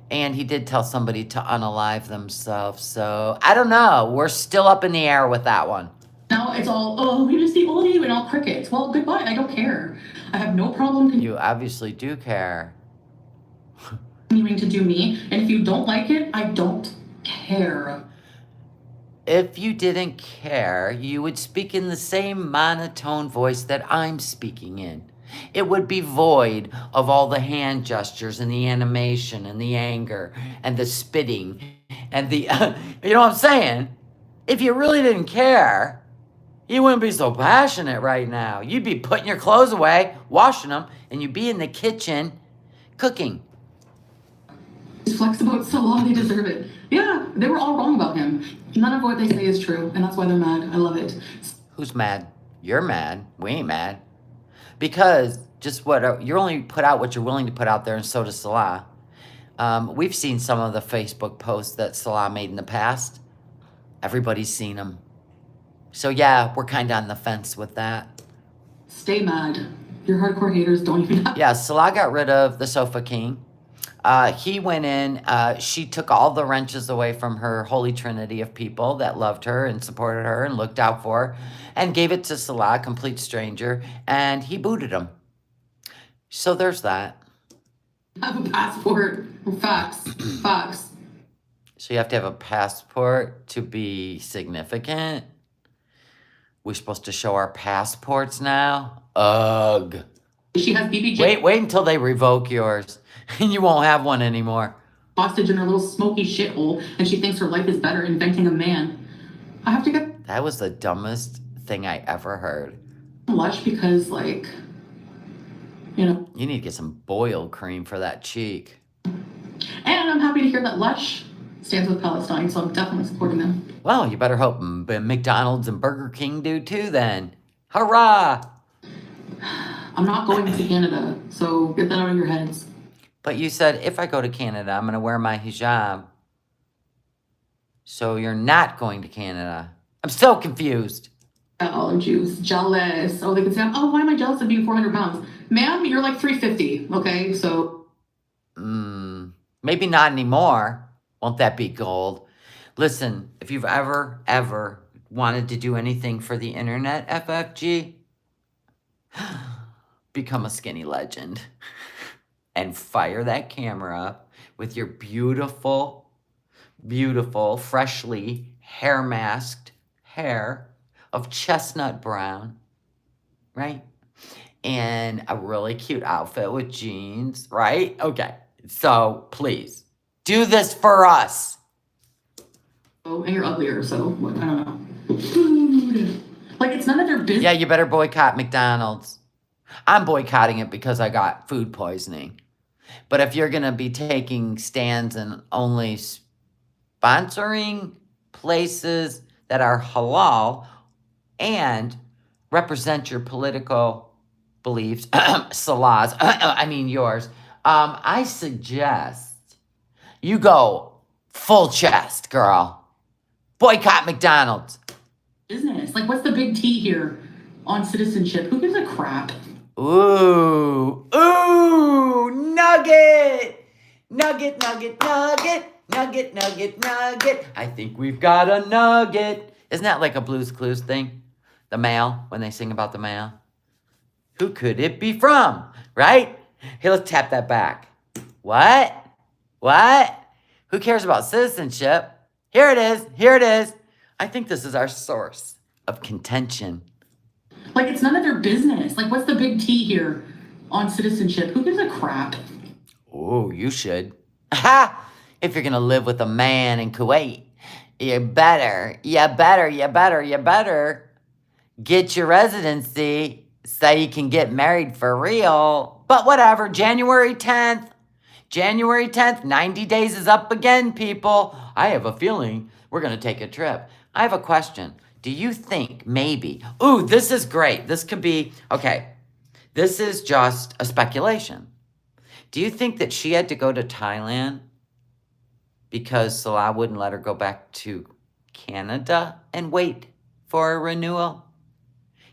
And he did tell somebody to unalive themselves. So, I don't know. We're still up in the air with that one. Now it's all, oh, we just the old you and all crickets. Well, goodbye. I don't care. I have no problem You obviously do care. continuing to do me. And if you don't like it, I don't care. If you didn't care, you would speak in the same monotone voice that I'm speaking in. It would be void of all the hand gestures and the animation and the anger and the spitting and the, you know what I'm saying? If you really didn't care, you wouldn't be so passionate right now. You'd be putting your clothes away, washing them, and you'd be in the kitchen cooking. He's flexible. It's so long. They deserve it. Yeah, they were all wrong about him. None of what they say is true, and that's why they're mad. I love it. Who's mad? You're mad. We ain't mad. Because just you're only put out what you're willing to put out there, and so does Salah. We've seen some of the Facebook posts that Salah made in the past. Everybody's seen them. So yeah, we're kind of on the fence with that. Stay mad. Your hardcore haters don't even have. Yeah, Salah got rid of the Sofa King. He went in, she took all the wrenches away from her holy trinity of people that loved her and supported her and looked out for her, and gave it to Salah, a complete stranger, and he booted him. So there's that. Have a passport. Facts. Facts. So you have to have a passport to be significant? We're supposed to show our passports now? Ugh. She has BBJ Wait until they revoke yours, and you won't have one anymore. hostage in her little smoky shithole, and she thinks her life is better inventing a man. I have to get That was the dumbest thing I ever heard. Lush because, like, you know. You need to get some boiled cream for that cheek. And I'm happy to hear that Lush stands with Palestine, so I'm definitely supporting them. Well, you better hope McDonald's and Burger King do too then. Hurrah! I'm not going to Canada, so get that out of your heads. But you said, if I go to Canada, I'm going to wear my hijab. So you're not going to Canada. I'm so confused. Oh, Jews. Jealous. Oh, they can say, oh, why am I jealous of being 400 pounds? Ma'am, you're like 350, okay? So. Maybe not anymore. Won't that be gold? Listen, if you've ever wanted to do anything for the internet, FFG, become a skinny legend and fire that camera up with your beautiful, freshly hair masked hair of chestnut brown, right? And a really cute outfit with jeans, right? Okay, so please do this for us. Oh, and you're uglier, so I don't know. Food. Like it's none of their business. Yeah, you better boycott McDonald's. I'm boycotting it because I got food poisoning. But if you're going to be taking stands and only sponsoring places that are halal and represent your political beliefs, Salah's, I mean yours, I suggest you go full chest, girl. Boycott McDonald's. Business. Like, what's the big T here on citizenship? Who gives a crap? Ooh, nugget, nugget, nugget, nugget, nugget, nugget, nugget. I think we've got a nugget. Isn't that like a Blue's Clues thing? The mail, when they sing about the mail. Who could it be from, right? Here, let's tap that back. What? Who cares about citizenship? Here it is. I think this is our source of contention. Like, it's none of their business. Like, what's the big T here on citizenship? Who gives a crap? Oh, you should. Ha! If you're gonna live with a man in Kuwait, you better get your residency so you can get married for real. But whatever, January 10th, 90 days is up again, people. I have a feeling we're gonna take a trip. I have a question. Do you think maybe, ooh, this is great. This could be, okay, this is just a speculation. Do you think that she had to go to Thailand because Salah wouldn't let her go back to Canada and wait for a renewal?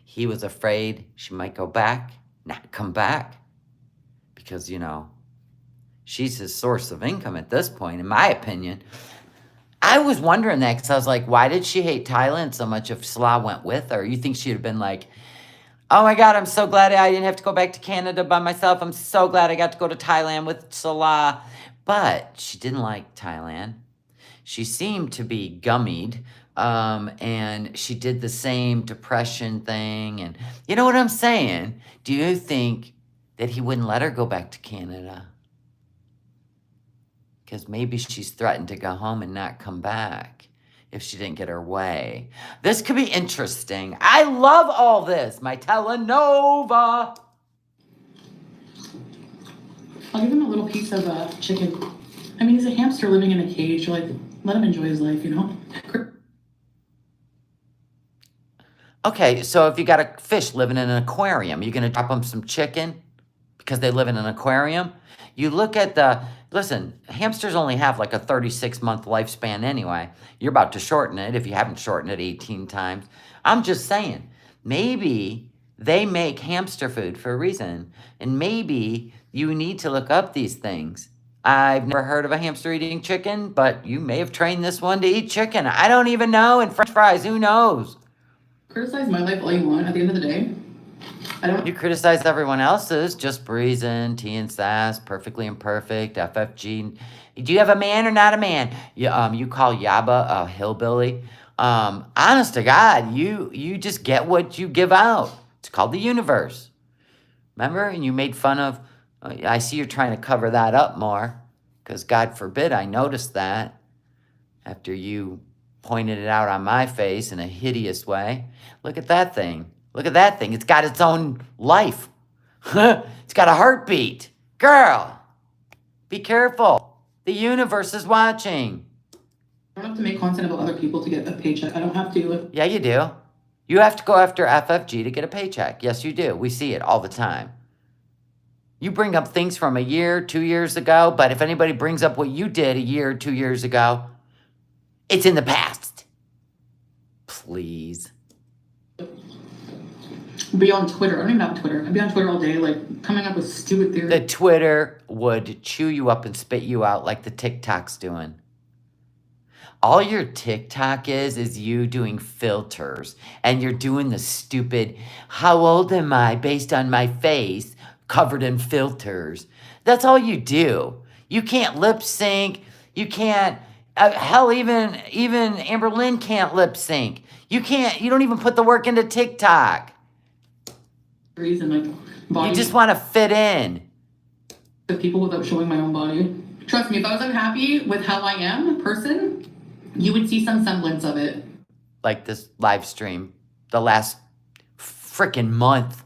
He was afraid she might go back, not come back. Because, you know, she's his source of income at this point, in my opinion. I was wondering that because I was like, why did she hate Thailand so much if Salah went with her? You think she'd have been like, oh my God, I'm so glad I didn't have to go back to Canada by myself. I'm so glad I got to go to Thailand with Salah. But she didn't like Thailand. She seemed to be gummied. And she did the same depression thing. And you know what I'm saying? Do you think that he wouldn't let her go back to Canada? Because maybe she's threatened to go home and not come back if she didn't get her way. This could be interesting. I love all this. My telenova. I'll give him a little piece of chicken. I mean, he's a hamster living in a cage. Like, let him enjoy his life, you know? Okay, so if you got a fish living in an aquarium, you're going to drop them some chicken because they live in an aquarium? You look at listen, hamsters only have like a 36-month lifespan anyway. You're about to shorten it if you haven't shortened it 18 times. I'm just saying, maybe they make hamster food for a reason. And maybe you need to look up these things. I've never heard of a hamster eating chicken, but you may have trained this one to eat chicken. I don't even know. And French fries, who knows? Criticize my life all you want. At the end of the day, I don't. You criticize everyone else's, just breezing, T and sass, perfectly imperfect, FFG. Do you have a man or not a man? You call Yaba a hillbilly. Honest to God, you just get what you give out. It's called the universe. Remember? And you made fun of, I see you're trying to cover that up more, because God forbid I noticed that after you pointed it out on my face in a hideous way. Look at that thing. Look at that thing. It's got its own life. It's got a heartbeat. Girl, be careful. The universe is watching. I don't have to make content about other people to get a paycheck. I don't have to. Yeah, you do. You have to go after FFG to get a paycheck. Yes, you do. We see it all the time. You bring up things from a year, 2 years ago, but if anybody brings up what you did a year, 2 years ago, it's in the past. Please. Be on Twitter. I don't even have Twitter. I'd be on Twitter all day, like, coming up with stupid theories. The Twitter would chew you up and spit you out like the TikTok's doing. All your TikTok is you doing filters. And you're doing the stupid, how old am I based on my face, covered in filters. That's all you do. You can't lip sync. You can't... hell, even Amber Lynn can't lip sync. You don't even put the work into TikTok. And like body. You just want to fit in. The people without showing my own body. Trust me, if I was unhappy with how I am, person, you would see some semblance of it. Like this live stream the last freaking month.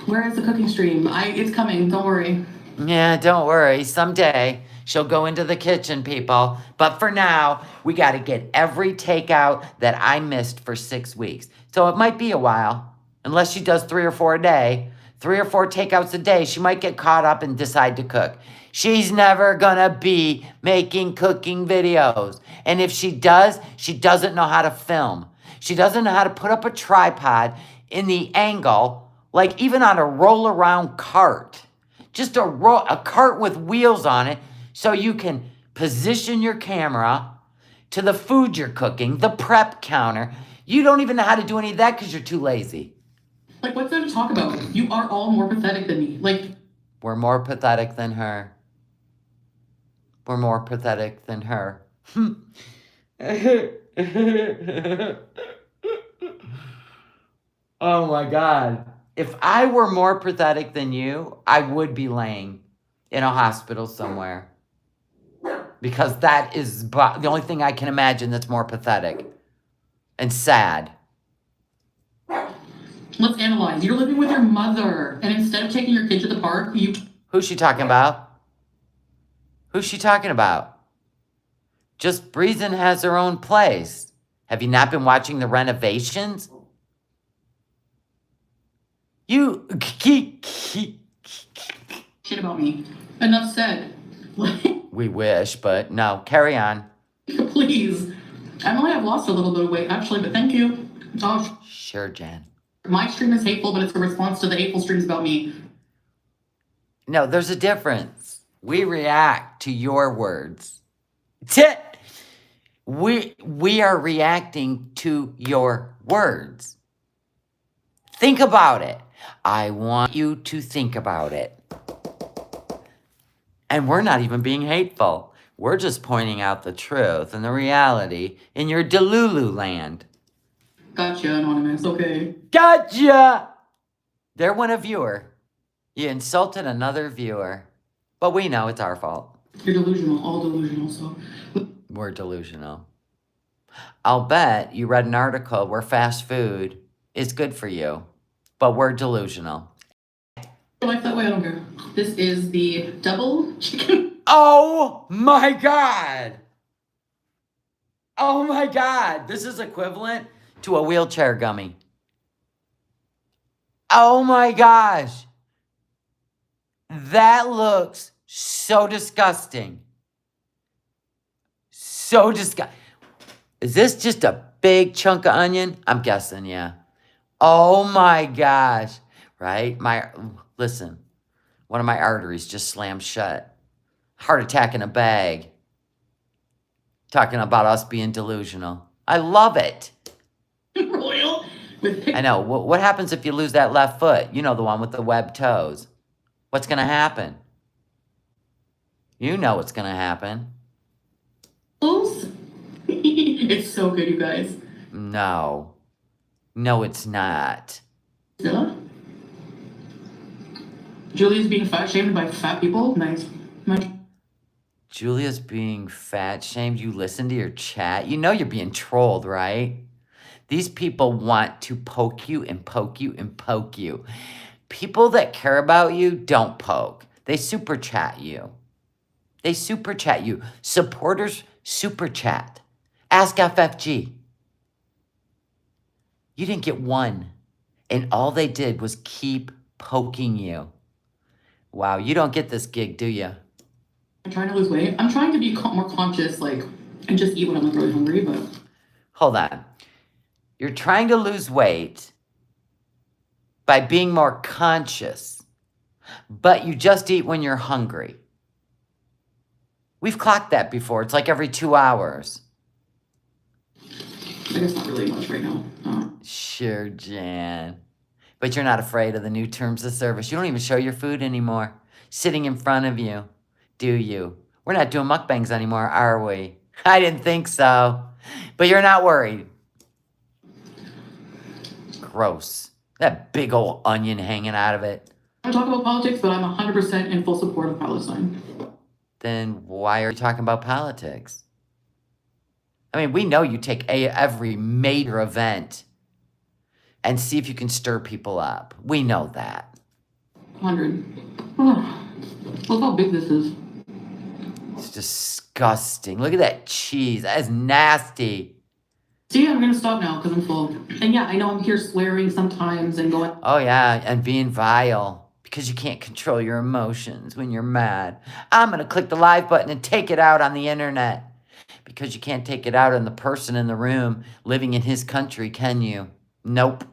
Where is the cooking stream? It's coming. Don't worry. Yeah, don't worry. Someday she'll go into the kitchen, people. But for now, we got to get every takeout that I missed for 6 weeks. So it might be a while, unless she does 3 or 4 a day. 3 or 4 takeouts a day, she might get caught up and decide to cook. She's never gonna be making cooking videos. And if she does, she doesn't know how to film. She doesn't know how to put up a tripod in the angle, like even on a roll-around cart. Just a cart with wheels on it so you can position your camera to the food you're cooking, the prep counter. You don't even know how to do any of that because you're too lazy. Like, what's there to talk about? You are all more pathetic than me. Like, we're more pathetic than her. We're more pathetic than her. Oh my God. If I were more pathetic than you, I would be laying in a hospital somewhere. Because that is the only thing I can imagine that's more pathetic and sad. Let's analyze. You're living with your mother, and instead of taking your kid to the park, you... Who's she talking about? Who's she talking about? Just Breezin has her own place. Have you not been watching the renovations? You... Shit about me. Enough said. We wish, but no. Carry on. Please. I know I've lost a little bit of weight, actually, but thank you. Oh, sure, Jen. My stream is hateful, but it's a response to the hateful streams about me. No, there's a difference. We react to your words. We are reacting to your words. Think about it. I want you to think about it. And we're not even being hateful. We're just pointing out the truth and the reality in your Delulu land. Gotcha, Anonymous. Okay. Gotcha! There went a viewer. You insulted another viewer. But we know it's our fault. You're delusional. All delusional, so... We're delusional. I'll bet you read an article where fast food is good for you. But we're delusional. Life that way, I don't care. This is the double chicken. Oh my God! Oh my God! This is equivalent to a wheelchair gummy. Oh my gosh! That looks so disgusting. So disgusting. Is this just a big chunk of onion? I'm guessing, yeah. Oh my gosh. Right? Listen, one of my arteries just slammed shut. Heart attack in a bag. Talking about us being delusional. I love it. Royal. I know. What happens if you lose that left foot? You know, the one with the webbed toes. What's going to happen? You know what's going to happen. It's so good, you guys. No. No, it's not. Zilla? Julia's being fat shamed by fat people? Nice. Julia's being fat shamed. You listen to your chat. You know you're being trolled, right? These people want to poke you and poke you and poke you. People that care about you don't poke. They super chat you. They super chat you. Supporters super chat. Ask FFG. You didn't get one. And all they did was keep poking you. Wow, you don't get this gig, do you? I'm trying to lose weight. I'm trying to be more conscious, like, and just eat when I'm like really hungry, but... Hold on. You're trying to lose weight by being more conscious, but you just eat when you're hungry. We've clocked that before. It's like every 2 hours. I guess not really much right now. Sure, Jan. But you're not afraid of the new terms of service. You don't even show your food anymore. Sitting in front of you. Do you? We're not doing mukbangs anymore, are we? I didn't think so. But you're not worried. Gross. That big old onion hanging out of it. I talk about politics, but I'm 100% in full support of Palestine. Then why are you talking about politics? I mean, we know you take every major event and see if you can stir people up. We know that. 100. Oh, look how big this is. It's disgusting. Look at that cheese. That is nasty. See, I'm gonna stop now because I'm full. And yeah, I know I'm here swearing sometimes and going. Oh, yeah, and being vile because you can't control your emotions when you're mad. I'm going to click the live button and take it out on the internet because you can't take it out on the person in the room living in his country, can you? Nope.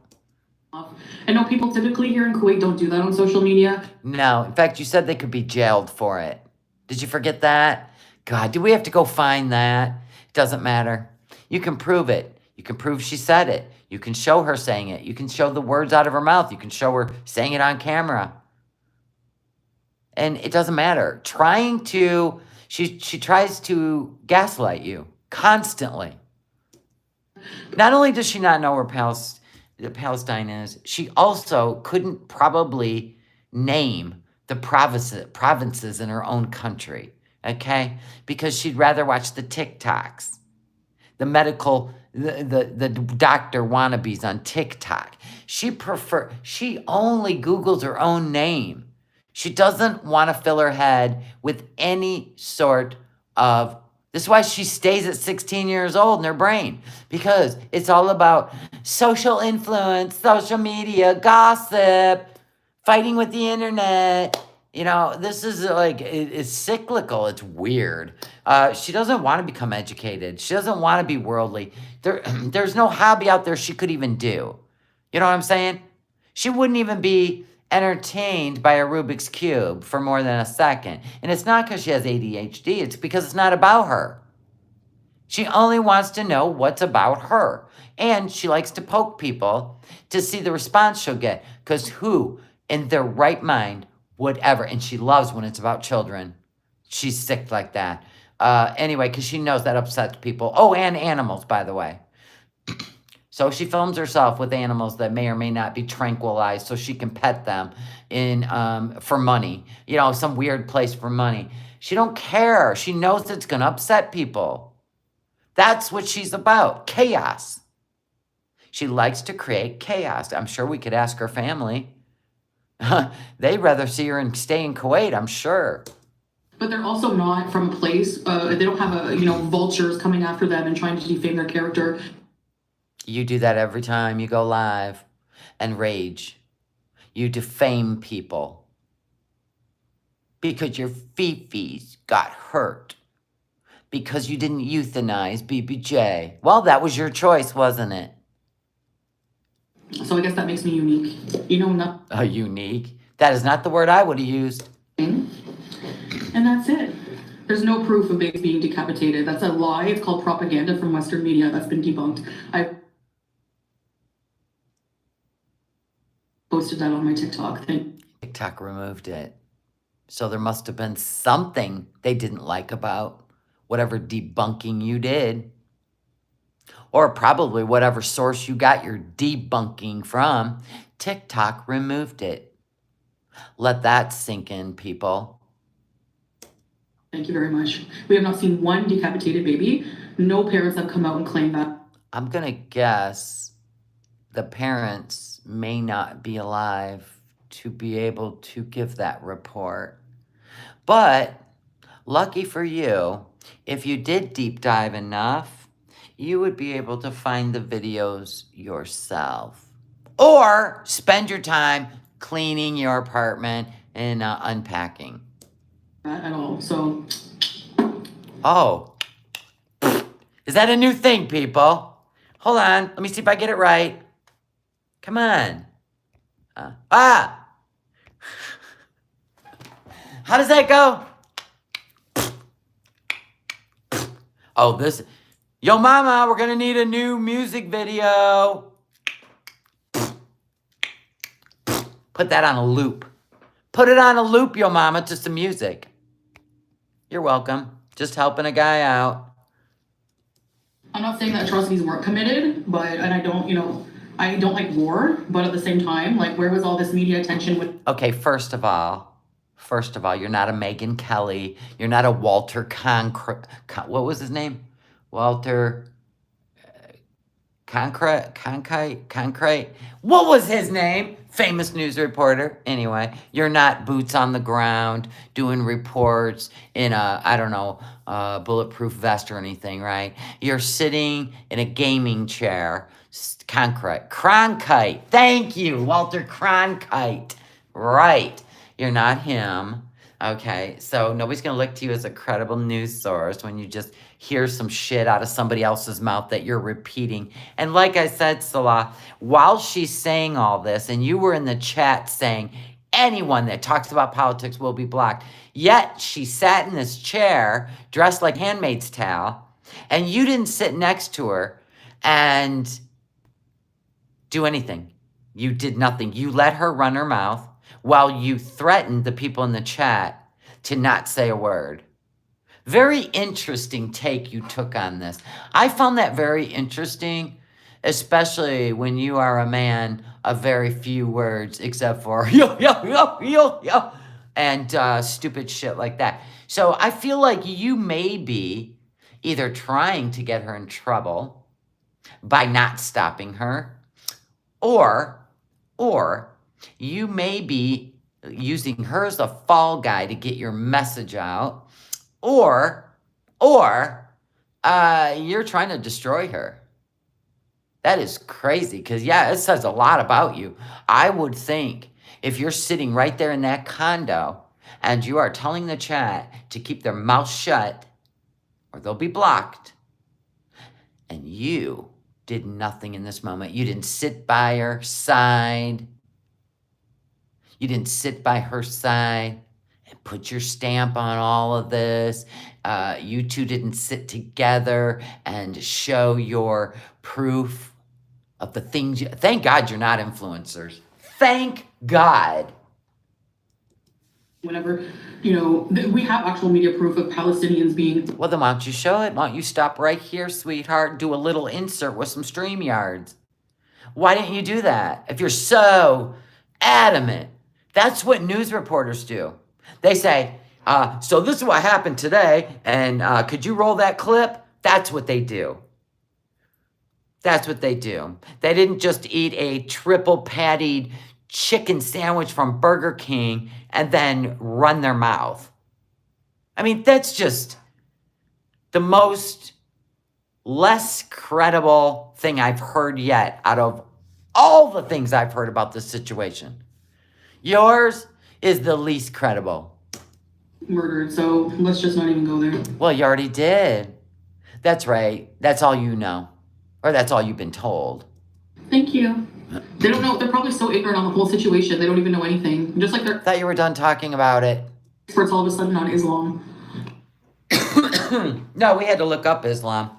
I know people typically here in Kuwait don't do that on social media. No. In fact, you said they could be jailed for it. Did you forget that? God, do we have to go find that? It doesn't matter. You can prove it. You can prove she said it. You can show her saying it. You can show the words out of her mouth. You can show her saying it on camera. And it doesn't matter. She tries to gaslight you constantly. Not only does she not know where Palestine is, she also couldn't probably name the provinces in her own country, okay? Because she'd rather watch the TikToks, the doctor wannabes on TikTok. She only Googles her own name. She doesn't want to fill her head with any sort of. This is why she stays at 16 years old in her brain, because it's all about social influence, social media, gossip, fighting with the internet. You know, this is like, it's cyclical. It's weird. She doesn't want to become educated. She doesn't want to be worldly. There's no hobby out there she could even do. You know what I'm saying? She wouldn't even be entertained by a Rubik's Cube for more than a second. And it's not because she has ADHD. It's because it's not about her. She only wants to know what's about her. And she likes to poke people to see the response she'll get. Because who in their right mind would ever, and she loves when it's about children. She's sick like that. Anyway, because she knows that upsets people. Oh, and animals, by the way. So she films herself with animals that may or may not be tranquilized so she can pet them for money. You know, some weird place for money. She don't care. She knows it's going to upset people. That's what she's about. Chaos. She likes to create chaos. I'm sure we could ask her family. They'd rather see her and stay in Kuwait, I'm sure. But they're also not from a place, they don't have vultures coming after them and trying to defame their character. You do that every time you go live and rage. You defame people because your fifis got hurt because you didn't euthanize BBJ. Well, that was your choice, wasn't it? So I guess that makes me unique. You know, not unique. That is not the word I would have used. And that's it. There's no proof of Biggs being decapitated. That's a lie. It's called propaganda from Western media. That's been debunked. I posted that on my TikTok thing. TikTok removed it. So there must have been something they didn't like about whatever debunking you did. Or probably whatever source you got your debunking from. TikTok removed it. Let that sink in, people. Thank you very much. We have not seen one decapitated baby. No parents have come out and claimed that. I'm going to guess the parents may not be alive to be able to give that report. But lucky for you, if you did deep dive enough, you would be able to find the videos yourself. Or spend your time cleaning your apartment and unpacking. At all, so. Oh. Is that a new thing, people? Hold on, let me see if I get it right. Come on. How does that go? Oh, this. Yo, mama, we're gonna need a new music video. Put that on a loop. Put it on a loop, yo, mama, to some music. You're welcome. Just helping a guy out. I'm not saying that atrocities weren't committed, and I don't like war, but at the same time, like, where was all this media attention with? Okay, first of all, you're not a Megyn Kelly. You're not a Walter what was his name? Walter Concrete. What was his name? Famous news reporter. Anyway, you're not boots on the ground doing reports in a, I don't know, bulletproof vest or anything, right? You're sitting in a gaming chair. Cronkite. Thank you, Walter Cronkite. Right. You're not him. Okay, so nobody's going to look to you as a credible news source when you just hear some shit out of somebody else's mouth that you're repeating. And like I said, Salah, while she's saying all this, and you were in the chat saying anyone that talks about politics will be blocked, yet she sat in this chair dressed like Handmaid's Tale, and you didn't sit next to her and do anything. You did nothing. You let her run her mouth while you threatened the people in the chat to not say a word. Very interesting take you took on this. I found that very interesting, especially when you are a man of very few words, except for yo, and stupid shit like that. So I feel like you may be either trying to get her in trouble by not stopping her, or you may be using her as a fall guy to get your message out, or you're trying to destroy her. That is crazy, because, yeah, it says a lot about you. I would think if you're sitting right there in that condo and you are telling the chat to keep their mouth shut or they'll be blocked, and you did nothing in this moment. You didn't sit by her side. You didn't sit by her side and put your stamp on all of this. You two didn't sit together and show your proof of the things you... Thank God you're not influencers. Thank God. Whenever, we have actual media proof of Palestinians being... Well, then why don't you show it? Why don't you stop right here, sweetheart, and do a little insert with some StreamYards? Why didn't you do that? If you're so adamant. That's what news reporters do. They say, so this is what happened today, and could you roll that clip? That's what they do. That's what they do. They didn't just eat a triple pattied chicken sandwich from Burger King and then run their mouth. I mean, that's just the most less credible thing I've heard yet out of all the things I've heard about this situation. Yours is the least credible. Murdered, so let's just not even go there. Well, you already did. That's right. That's all you know. Or that's all you've been told. Thank you. They don't know. They're probably so ignorant on the whole situation. They don't even know anything. Just like they're... I thought you were done talking about it. Experts all of a sudden on Islam. No, we had to look up Islam.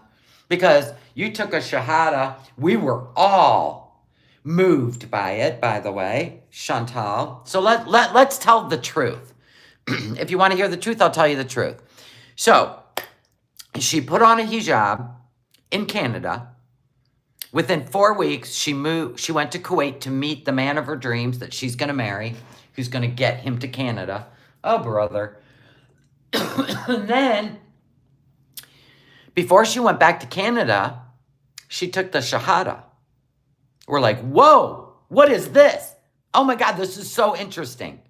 Because you took a shahada. We were all moved by it, by the way. Chantal. So let's tell the truth. If you want to hear the truth, I'll tell you the truth. So, she put on a hijab in Canada. Within 4 weeks, she went to Kuwait to meet the man of her dreams that she's going to marry, who's going to get him to Canada. Oh, brother. And then, before she went back to Canada, she took the shahada. We're like, whoa, what is this? Oh my God, this is so interesting.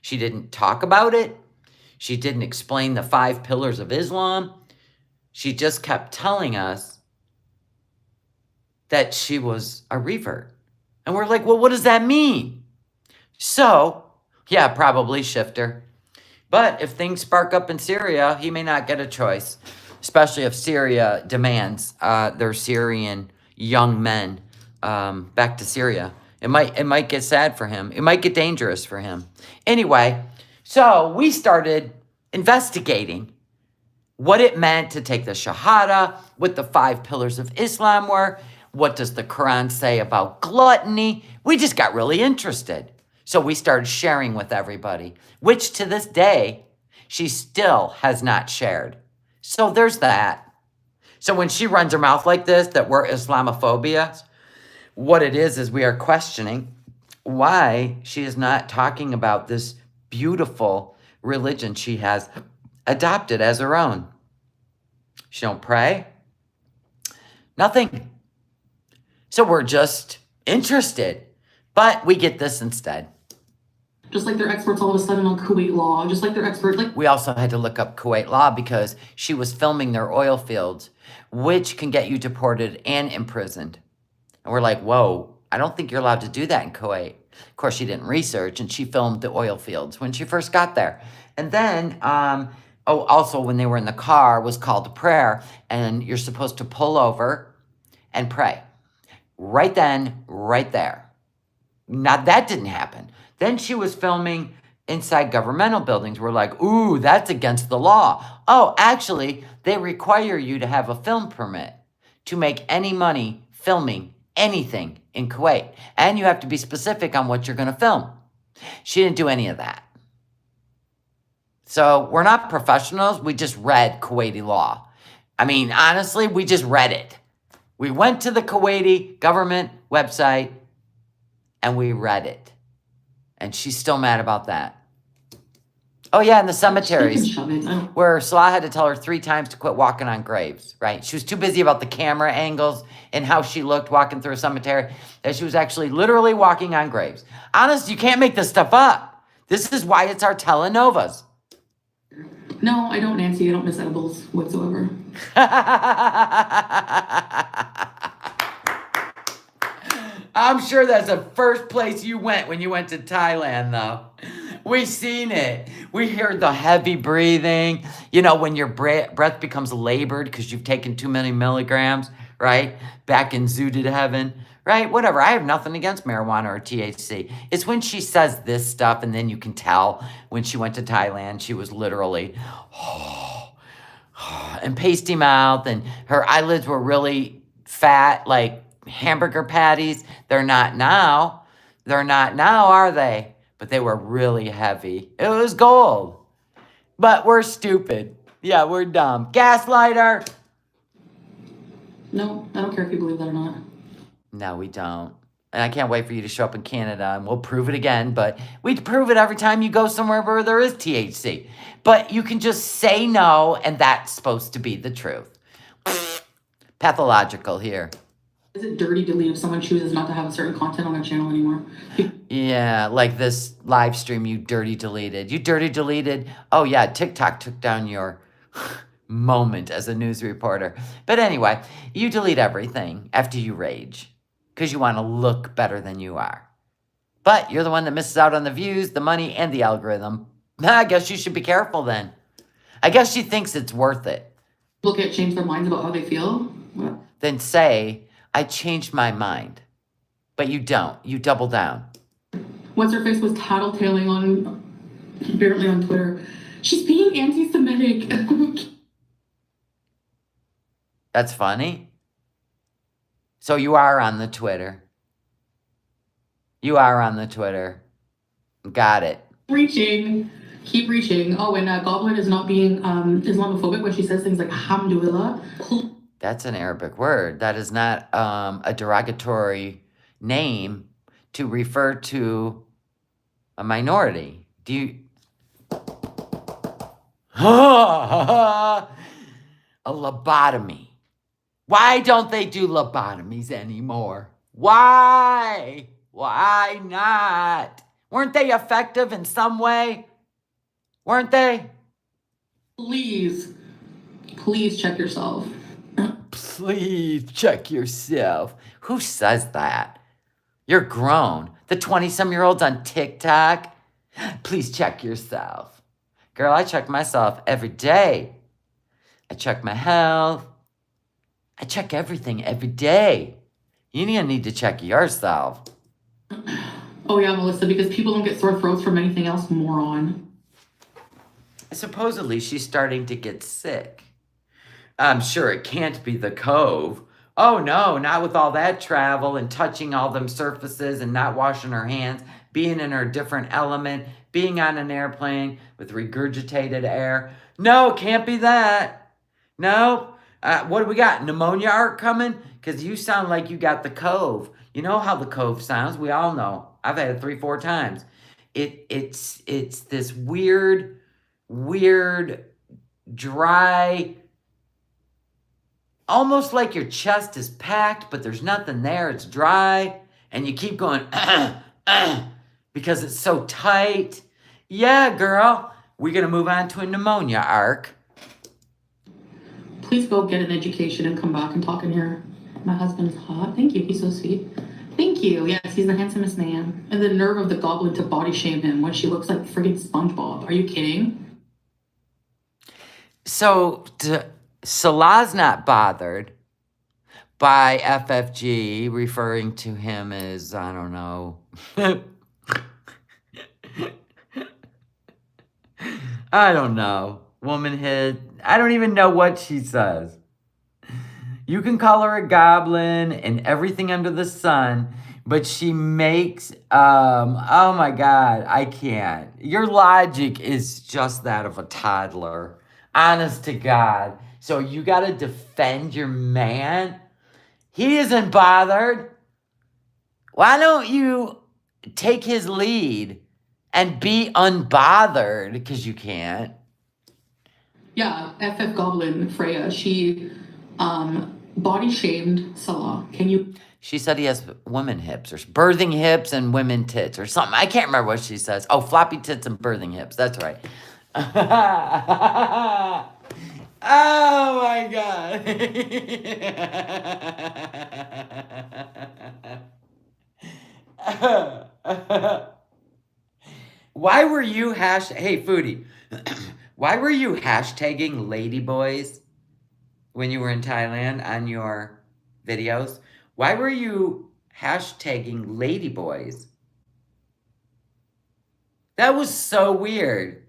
She didn't talk about it. She didn't explain the 5 pillars of Islam. She just kept telling us that she was a revert. And we're like, well, what does that mean? So, yeah, probably shifter. But if things spark up in Syria, he may not get a choice, especially if Syria demands their Syrian young men back to Syria. It might get sad for him. It might get dangerous for him. Anyway, so we started investigating what it meant to take the Shahada, what the 5 pillars of Islam were, what does the Quran say about gluttony. We just got really interested. So we started sharing with everybody, which to this day, she still has not shared. So there's that. So when she runs her mouth like this, that we're Islamophobia, what it is we are questioning why she is not talking about this beautiful religion she has adopted as her own. She don't pray. Nothing. So we're just interested. But we get this instead. Just like they're experts all of a sudden on Kuwait law. Just like they're experts. Like, we also had to look up Kuwait law because she was filming their oil fields, which can get you deported and imprisoned. And we're like, whoa, I don't think you're allowed to do that in Kuwait. Of course, she didn't research, and she filmed the oil fields when she first got there. And then, also when they were in the car, was called to prayer, and you're supposed to pull over and pray. Right then, right there. Now, that didn't happen. Then she was filming inside governmental buildings. We're like, ooh, that's against the law. Oh, actually, they require you to have a film permit to make any money filming anything in Kuwait. And you have to be specific on what you're going to film. She didn't do any of that. So we're not professionals. We just read Kuwaiti law. I mean, honestly, we just read it. We went to the Kuwaiti government website and we read it. And she's still mad about that. Oh, yeah, in the cemeteries, where Salah had to tell her 3 times to quit walking on graves, right? She was too busy about the camera angles and how she looked walking through a cemetery that she was actually literally walking on graves. Honest, you can't make this stuff up. This is why it's our telenovas. No, I don't, Nancy. I don't miss edibles whatsoever. I'm sure that's the first place you went when you went to Thailand, though. We seen it. We heard the heavy breathing. You know, when your breath becomes labored because you've taken too many milligrams, right? Back in zooted heaven, right? Whatever. I have nothing against marijuana or THC. It's when she says this stuff, and then you can tell when she went to Thailand, she was literally, and pasty mouth, and her eyelids were really fat, like hamburger patties. They're not now. They're not now, are they? But they were really heavy. It was gold. But we're stupid. Yeah, we're dumb. Gaslighter. No, I don't care if you believe that or not. No, we don't. And I can't wait for you to show up in Canada, and we'll prove it again. But we prove it every time you go somewhere where there is THC. But you can just say no, and that's supposed to be the truth. Pathological here. Is it dirty to leave if someone chooses not to have a certain content on their channel anymore? Yeah, like this live stream you dirty deleted. You dirty deleted. Oh, yeah, TikTok took down your moment as a news reporter. But anyway, you delete everything after you rage because you want to look better than you are. But you're the one that misses out on the views, the money, and the algorithm. I guess you should be careful then. I guess she thinks it's worth it. People can't change their minds about how they feel? Then say, I changed my mind. But you don't. You double down. What's her face was tattletaling on, apparently on Twitter. She's being anti-Semitic. That's funny. So you are on the Twitter. You are on the Twitter. Got it. Keep reaching. Oh, and Goblin is not being Islamophobic when she says things like alhamdulillah. That's an Arabic word. That is not a derogatory name to refer to a minority. Do you... A lobotomy. Why don't they do lobotomies anymore? Why? Why not? Weren't they effective in some way? Weren't they? Please check yourself. Please check yourself. Who says that? You're grown. The 20-some-year-olds on TikTok. Please check yourself. Girl, I check myself every day. I check my health. I check everything every day. You need to check yourself. Oh yeah, Melissa, because people don't get sore throats from anything else, moron. Supposedly, she's starting to get sick. I'm sure it can't be the Cove. Oh no, not with all that travel and touching all them surfaces and not washing her hands, being in her different element, being on an airplane with regurgitated air. No, can't be that. No. What do we got? Pneumonia art coming? Because you sound like you got the Cove. You know how the Cove sounds. We all know. I've had it 3-4 times. It's this weird, dry, almost like your chest is packed, but there's nothing there. It's dry. And you keep going, because it's so tight. Yeah, girl. We're going to move on to a pneumonia arc. Please go get an education and come back and talk in here. My husband is hot. Thank you. He's so sweet. Thank you. Yes, he's the handsomest man. And the nerve of the goblin to body shame him when she looks like friggin' SpongeBob. Are you kidding? So Salah's not bothered by FFG referring to him as, I don't know. I don't know. Womanhood. I don't even know what she says. You can call her a goblin and everything under the sun, but she makes, oh my God, I can't. Your logic is just that of a toddler. Honest to God. So you got to defend your man? He isn't bothered. Why don't you take his lead and be unbothered? Because you can't. Yeah, FF Goblin Freya, she body shamed Salah. Can you? She said he has woman hips or birthing hips and women tits or something. I can't remember what she says. Oh, floppy tits and birthing hips. That's right. Oh my God. Why were you hey, Foodie, why were you hashtagging ladyboys when you were in Thailand on your videos? Why were you hashtagging ladyboys? That was so weird.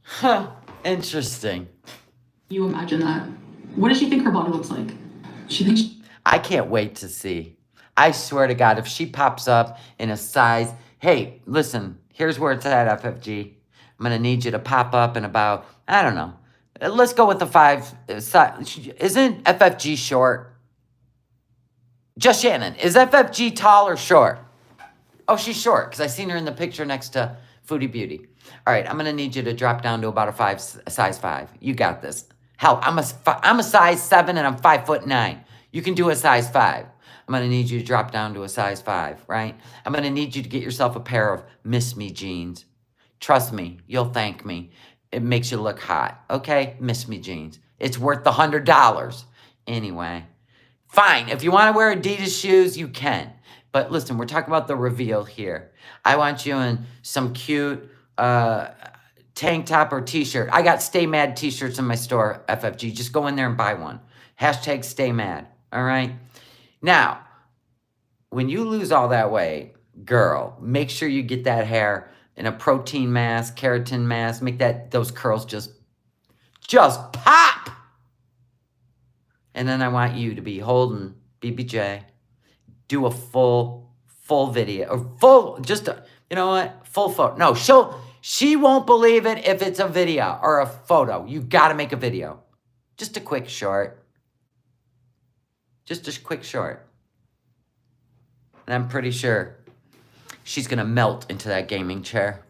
Huh, interesting. You imagine that? What does she think her body looks like? She thinks I can't wait to see. I swear to God, if she pops up in a size, hey, listen, here's where it's at, FFG. I'm going to need you to pop up in about, I don't know. Let's go with the 5. Isn't FFG short? Just Shannon, is FFG tall or short? Oh, she's short, because I seen her in the picture next to Foodie Beauty. All right, I'm going to need you to drop down to about a size 5. You got this. Hell, I'm a size 7 and I'm 5'9". You can do a size 5. I'm going to need you to drop down to a size 5, right? I'm going to need you to get yourself a pair of Miss Me jeans. Trust me, you'll thank me. It makes you look hot, okay? Miss Me jeans. It's worth the $100. Anyway, fine. If you want to wear Adidas shoes, you can. But listen, we're talking about the reveal here. I want you in some cute tank top or t-shirt. I got Stay Mad t-shirts in my store, FFG. Just go in there and buy one. Hashtag Stay Mad, all right? Now, when you lose all that weight, girl, make sure you get that hair in a protein mask, keratin mask. Make those curls just pop. And then I want you to be holding BBJ. Do a full video or you know what? Full photo. No, she won't believe it if it's a video or a photo. You got to make a video. Just a quick short. Just a quick short. And I'm pretty sure she's going to melt into that gaming chair.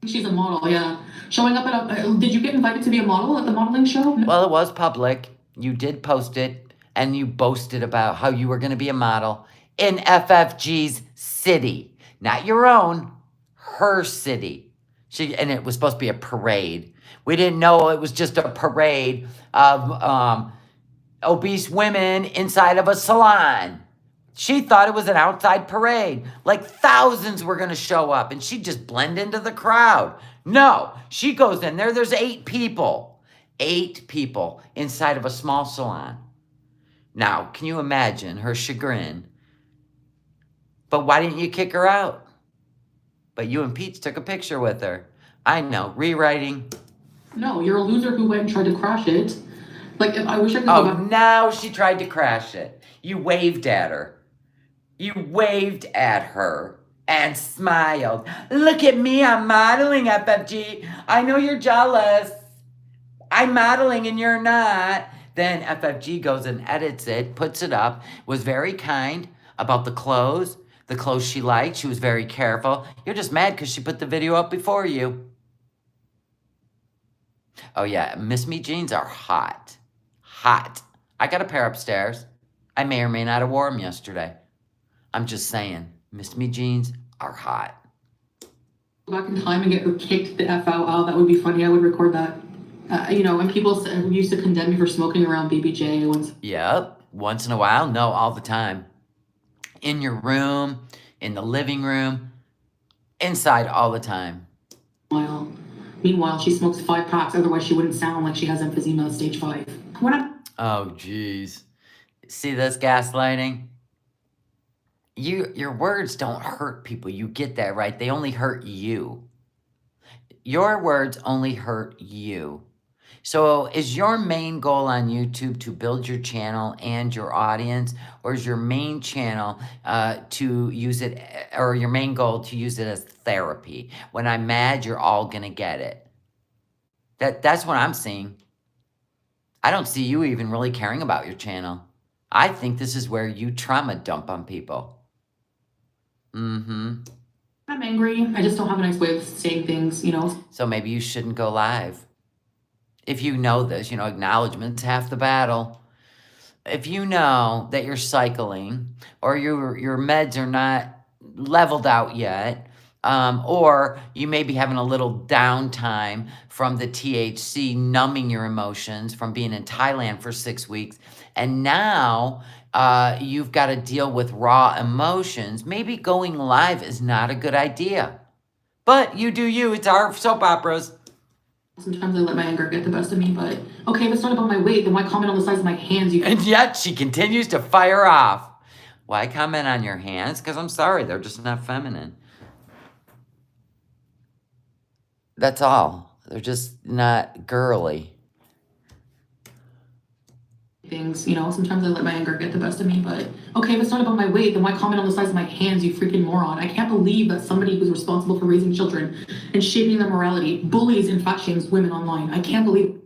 she's a model, yeah. Showing up at did you get invited to be a model at the modeling show? No. Well, it was public. You did post it, and you boasted about how you were going to be a model in FFG's city. Not your own, her city. And it was supposed to be a parade. We didn't know it was just a parade of obese women inside of a salon. She thought it was an outside parade. Like thousands were going to show up and she'd just blend into the crowd. No, she goes in there. There's 8 people. 8 people inside of a small salon. Now, can you imagine her chagrin? But why didn't you kick her out? But you and Pete took a picture with her. I know, rewriting. No, you're a loser who went and tried to crash it. Like, I wish I could Oh, go back. now she tried to crash it. You waved at her. You waved at her and smiled. Look at me, I'm modeling, FFG. I know you're jealous. I'm modeling and you're not. Then FFG goes and edits it, puts it up, was very kind about the clothes she liked. She was very careful. You're just mad because she put the video up before you. Oh, yeah, Miss Me jeans are hot. hot. I got a pair upstairs. I may or may not have wore them yesterday. I'm just saying, Miss Me jeans are hot. Go back in time and get her kicked the F out. Oh, that would be funny. I would record that. And people used to condemn me for smoking around BBJ once. Yep, once in a while. No, all the time. In your room, in the living room, inside all the time. Meanwhile, she smokes 5 packs. Otherwise, she wouldn't sound like she has emphysema stage 5. Oh, geez. See this gaslighting? Your words don't hurt people. You get that, right? They only hurt you. Your words only hurt you. So is your main goal on YouTube to build your channel and your audience, or is your main channel to use it, or your main goal to use it as therapy? When I'm mad, you're all gonna get it. That's what I'm seeing. I don't see you even really caring about your channel. I think this is where you trauma dump on people. I'm angry. I just don't have a nice way of saying things, So maybe you shouldn't go live. If you know this, acknowledgement's half the battle. If you know that you're cycling or your meds are not leveled out yet, or you may be having a little downtime from the THC numbing your emotions from being in Thailand for 6 weeks, and now you've got to deal with raw emotions, maybe going live is not a good idea. But you do you. It's our soap operas. Sometimes I let my anger get the best of me, but okay, if it's not about my weight, then why comment on the size of my hands? And yet she continues to fire off. Why comment on your hands? Because I'm sorry, they're just not feminine. That's all. They're just not girly. Things, sometimes I let my anger get the best of me, but okay, if it's not about my weight, then why comment on the size of my hands, you freaking moron? I can't believe that somebody who's responsible for raising children and shaping their morality bullies and fat shames women online. I can't believe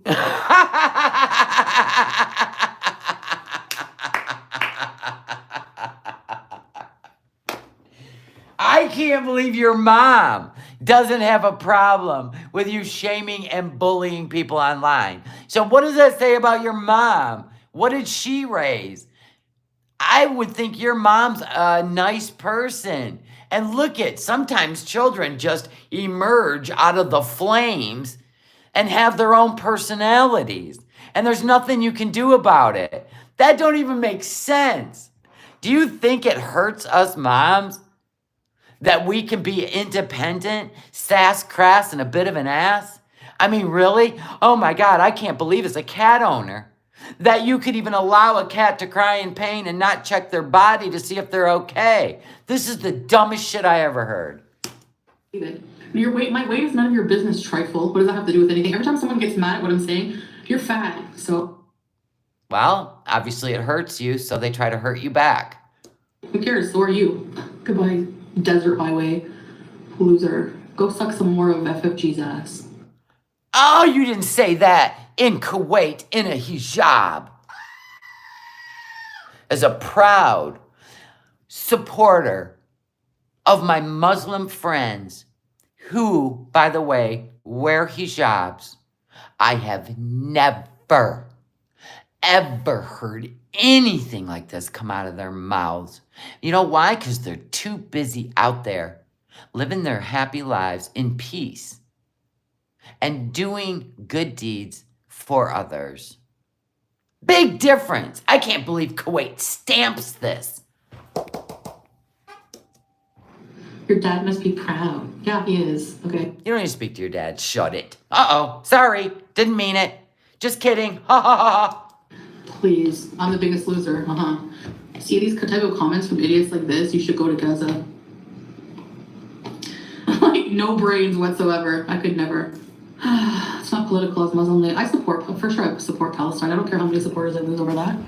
I can't believe your mom doesn't have a problem with you shaming and bullying people online. So what does that say about your mom? What did she raise? I would think your mom's a nice person. And look at, sometimes children just emerge out of the flames and have their own personalities. And there's nothing you can do about it. That don't even make sense. Do you think it hurts us moms that we can be independent, sass, crass, and a bit of an ass? I mean, really? Oh my God, I can't believe as a cat owner that you could even allow a cat to cry in pain and not check their body to see if they're okay. This is the dumbest shit I ever heard. Your weight, my weight is none of your business, trifle. What does that have to do with anything? Every time someone gets mad at what I'm saying, you're fat, so. Well, obviously it hurts you, so they try to hurt you back. Who cares? So are you. Goodbye, desert highway loser. Go suck some more of FFG's ass. Oh, you didn't say that. In Kuwait, in a hijab. As a proud supporter of my Muslim friends who, by the way, wear hijabs, I have never, ever heard anything like this come out of their mouths. You know why? Because they're too busy out there living their happy lives in peace and doing good deeds for others. Big difference. I can't believe Kuwait stamps this. Your dad must be proud. Yeah, he is. Okay. You don't need to speak to your dad. Shut it. Uh-oh. Sorry. Didn't mean it. Just kidding. Ha ha ha ha. Please. I'm the biggest loser. See these type of comments from idiots like this? You should go to Gaza. Like, no brains whatsoever. I could never. It's not political as Muslim. I support Palestine. I don't care how many supporters I lose over that.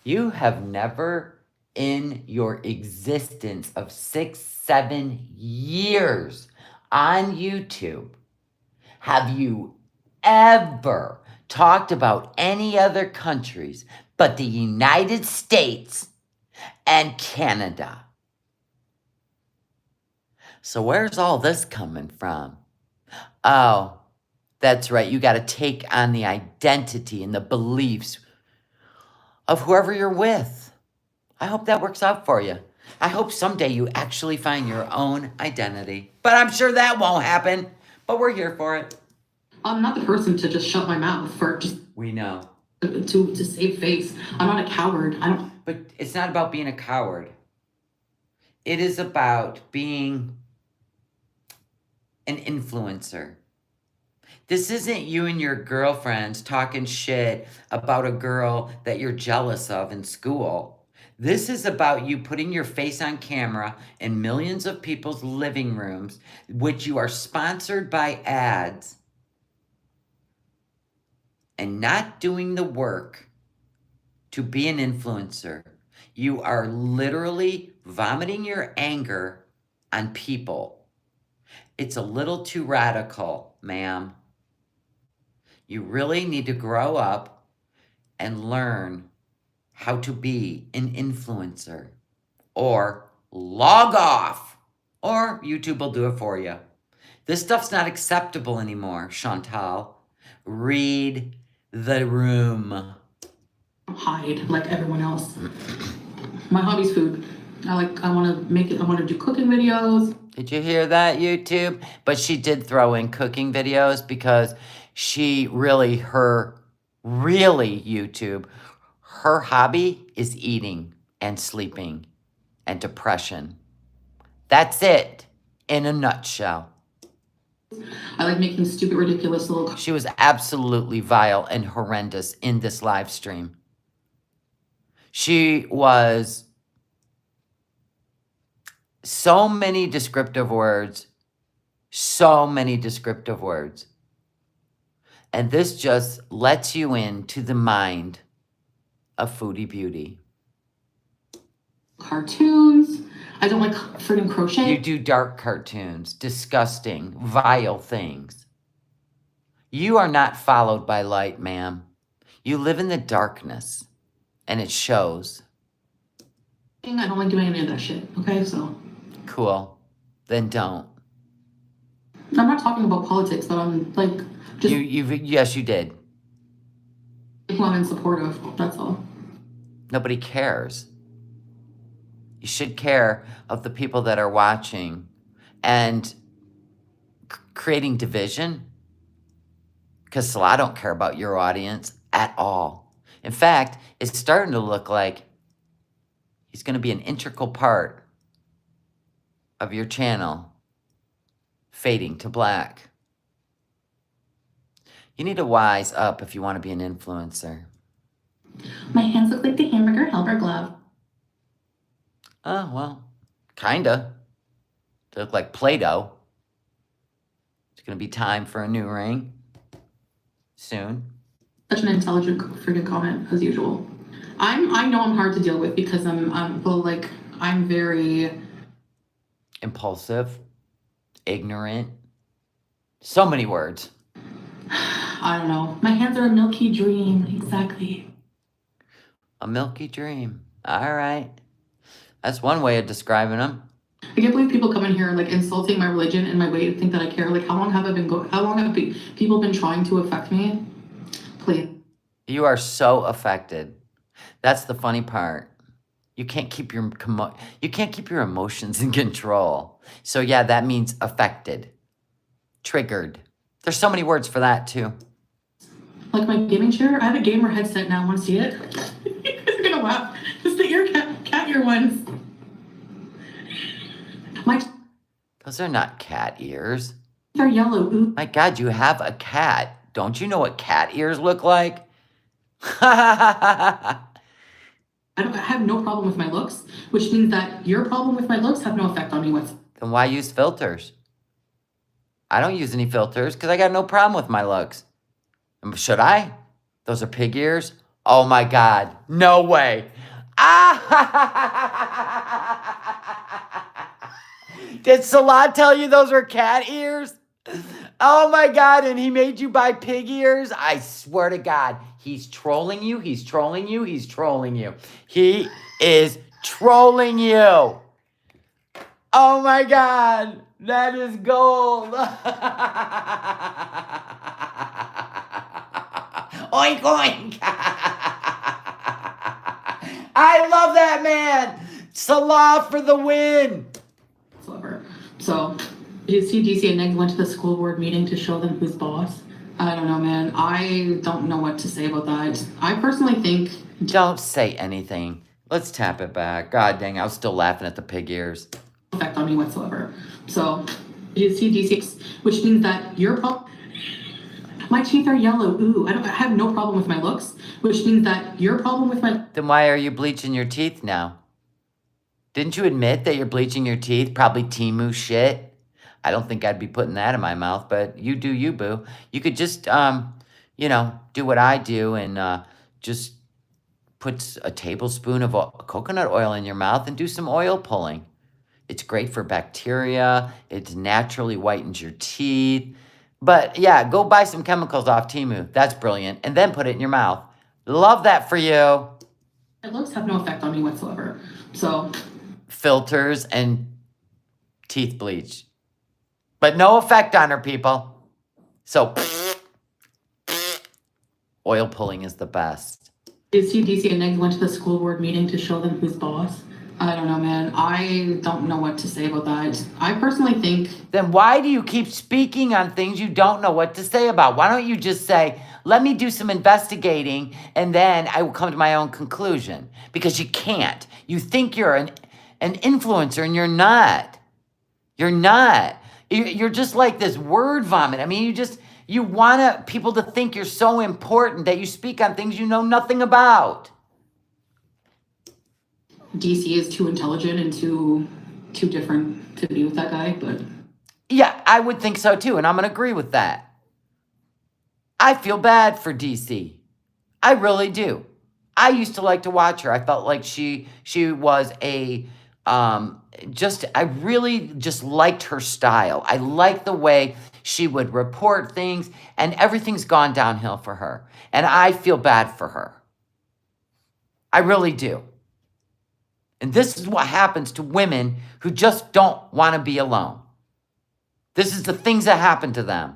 You have never in your existence of 6-7 years on YouTube, have you ever talked about any other countries but the United States and Canada? So where's all this coming from? Oh, that's right. You got to take on the identity and the beliefs of whoever you're with. I hope that works out for you. I hope someday you actually find your own identity. But I'm sure that won't happen. But we're here for it. I'm not the person to just shut my mouth for just We know. to save face. I'm not a coward. I don't. But it's not about being a coward. It is about being an influencer. This isn't you and your girlfriends talking shit about a girl that you're jealous of in school. This is about you putting your face on camera in millions of people's living rooms, which you are sponsored by ads, and not doing the work to be an influencer. You are literally vomiting your anger on people. It's a little too radical, ma'am. You really need to grow up and learn how to be an influencer, or log off, or YouTube will do it for you. This stuff's not acceptable anymore, Chantal. Read the room. Hide like everyone else. My hobby's food. I want to do cooking videos. Did you hear that, YouTube? But she did throw in cooking videos because she really, YouTube, her hobby is eating and sleeping and depression. That's it in a nutshell. I like making stupid, ridiculous little... She was absolutely vile and horrendous in this live stream. She was so many descriptive words. And this just lets you into the mind of Foodie Beauty. Cartoons. I don't like friggin' crochet. You do dark cartoons, disgusting, vile things. You are not followed by light, ma'am. You live in the darkness, and it shows. I don't like doing any of that shit, okay? So. Cool. Then don't. I'm not talking about politics, but I'm like just... Yes, you did. Who I'm in support of, that's all. Nobody cares. You should care of the people that are watching, and creating division, because I don't care about your audience at all. In fact, it's starting to look like he's going to be an integral part of your channel fading to black. You need to wise up if you want to be an influencer. My hands look like the hamburger helper glove. Oh, well, kinda. They look like Play-Doh. It's going to be time for a new ring soon. Such an intelligent freaking comment, as usual. I know I'm hard to deal with because I'm very... impulsive, ignorant, so many words. I don't know. My hands are a milky dream, exactly. A milky dream. All right. That's one way of describing them. I can't believe people come in here like insulting my religion and my way to think that I care. Like, how long have people been trying to affect me? Please. You are so affected. That's the funny part. You can't keep your emotions in control. So yeah, that means affected, triggered. There's so many words for that too. Like my gaming chair, I have a gamer headset now. Want to see it? You're gonna laugh. It's the cat ear ones. Those are not cat ears. They're yellow. Ooh. My God, you have a cat. Don't you know what cat ears look like? I have no problem with my looks, which means that your problem with my looks have no effect on me whatsoever. Then why use filters? I don't use any filters because I got no problem with my looks. Should I? Those are pig ears? Oh my God. No way. Did Salah tell you those are cat ears? Oh my God, and he made you buy pig ears? I swear to God, he's trolling you, he's trolling you, he's trolling you. He is trolling you. Oh my God, that is gold. Oink, oink. I love that man. Salah for the win. Whatsoever. So, did you see DC and Neg went to the school board meeting to show them who's boss? I don't know, man. I don't know what to say about that. I personally think... Don't say anything. Let's tap it back. God dang, I was still laughing at the pig ears. ...effect on me whatsoever. So, did you see DC, which means that your problem... My teeth are yellow. Ooh, I have no problem with my looks, which means that your problem with my... Then why are you bleaching your teeth now? Didn't you admit that you're bleaching your teeth? Probably Temu shit. I don't think I'd be putting that in my mouth, but you do you, boo. You could just, do what I do and just put a tablespoon of coconut oil in your mouth and do some oil pulling. It's great for bacteria. It naturally whitens your teeth. But yeah, go buy some chemicals off Temu. That's brilliant. And then put it in your mouth. Love that for you. My looks have no effect on me whatsoever. So... filters and teeth bleach. But no effect on her, people. So, oil pulling is the best. Did you see DC and Neg went to the school board meeting to show them who's boss? I don't know, man. I don't know what to say about that. I personally think... Then why do you keep speaking on things you don't know what to say about? Why don't you just say, let me do some investigating and then I will come to my own conclusion? Because you can't. You think you're an influencer and you're not. You're not. You're just like this word vomit. I mean, you want people to think you're so important that you speak on things you know nothing about. DC is too intelligent and too different to be with that guy, but... Yeah, I would think so too, and I'm going to agree with that. I feel bad for DC. I really do. I used to like to watch her. I felt like she was a... I really just liked her style. I liked the way she would report things, and everything's gone downhill for her. And I feel bad for her. I really do. And this is what happens to women who just don't want to be alone. This is the things that happen to them.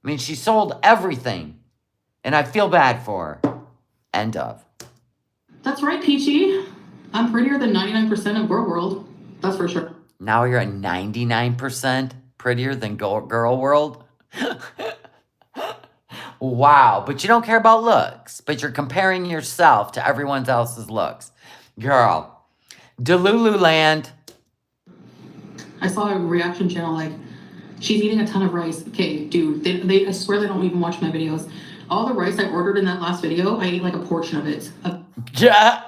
I mean, she sold everything, and I feel bad for her. End of. That's right, Peachy. I'm prettier than 99% of girl world. That's for sure. Now you're at 99% prettier than girl world? Wow, but you don't care about looks, but you're comparing yourself to everyone else's looks. Girl, Delulu land. I saw a reaction channel like, she's eating a ton of rice. Okay, dude, I swear they don't even watch my videos. All the rice I ordered in that last video, I ate like a portion of it. Yeah.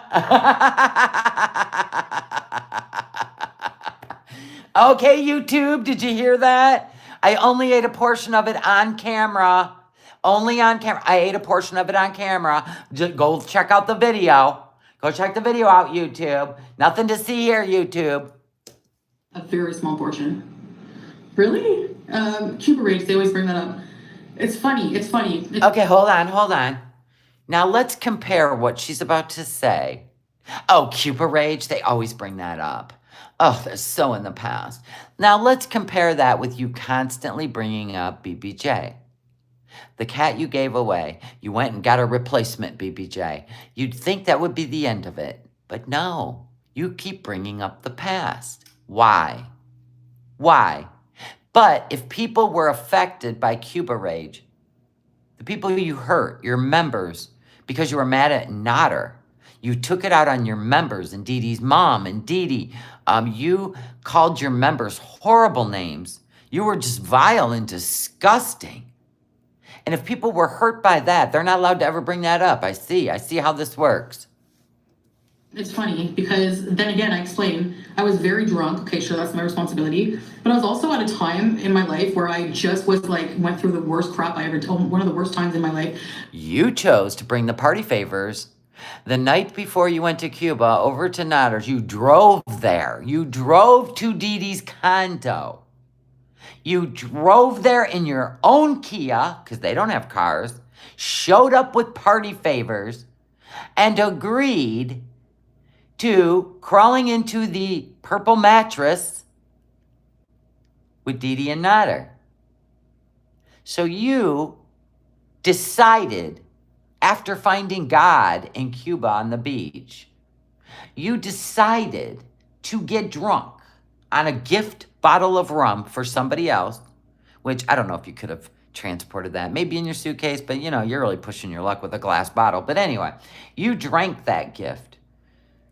Okay, YouTube, did you hear that? I only ate a portion of it on camera. Only on camera. I ate a portion of it on camera. Just go check out the video. Go check the video out, YouTube. Nothing to see here, YouTube. A very small portion. Really? Cuba Rage, they always bring that up. It's funny. Okay, hold on. Now let's compare what she's about to say. Oh, Cuba Rage, they always bring that up. Oh, they're so in the past. Now let's compare that with you constantly bringing up BBJ. The cat you gave away, you went and got a replacement, BBJ. You'd think that would be the end of it. But no, you keep bringing up the past. Why? But if people were affected by Cuba Rage, the people you hurt, your members, because you were mad at Nodder, you took it out on your members and Dee Dee's mom and Dee Dee. You called your members horrible names. You were just vile and disgusting. And if people were hurt by that, they're not allowed to ever bring that up. I see how this works. It's funny because then again, I explain, I was very drunk. Okay, sure, that's my responsibility. But I was also at a time in my life where I just was like, went through the worst crap I ever told, one of the worst times in my life. You chose to bring the party favors. The night before you went to Cuba over to Nodder's, you drove there. You drove to Dee Dee's condo. You drove there in your own Kia, because they don't have cars, showed up with party favors, and agreed to crawling into the purple mattress with Dee Dee and Nodder. So you decided after finding God in Cuba on the beach, you decided to get drunk on a gift bottle of rum for somebody else, which I don't know if you could have transported that, maybe in your suitcase, but you know, you're really pushing your luck with a glass bottle. But anyway, you drank that gift.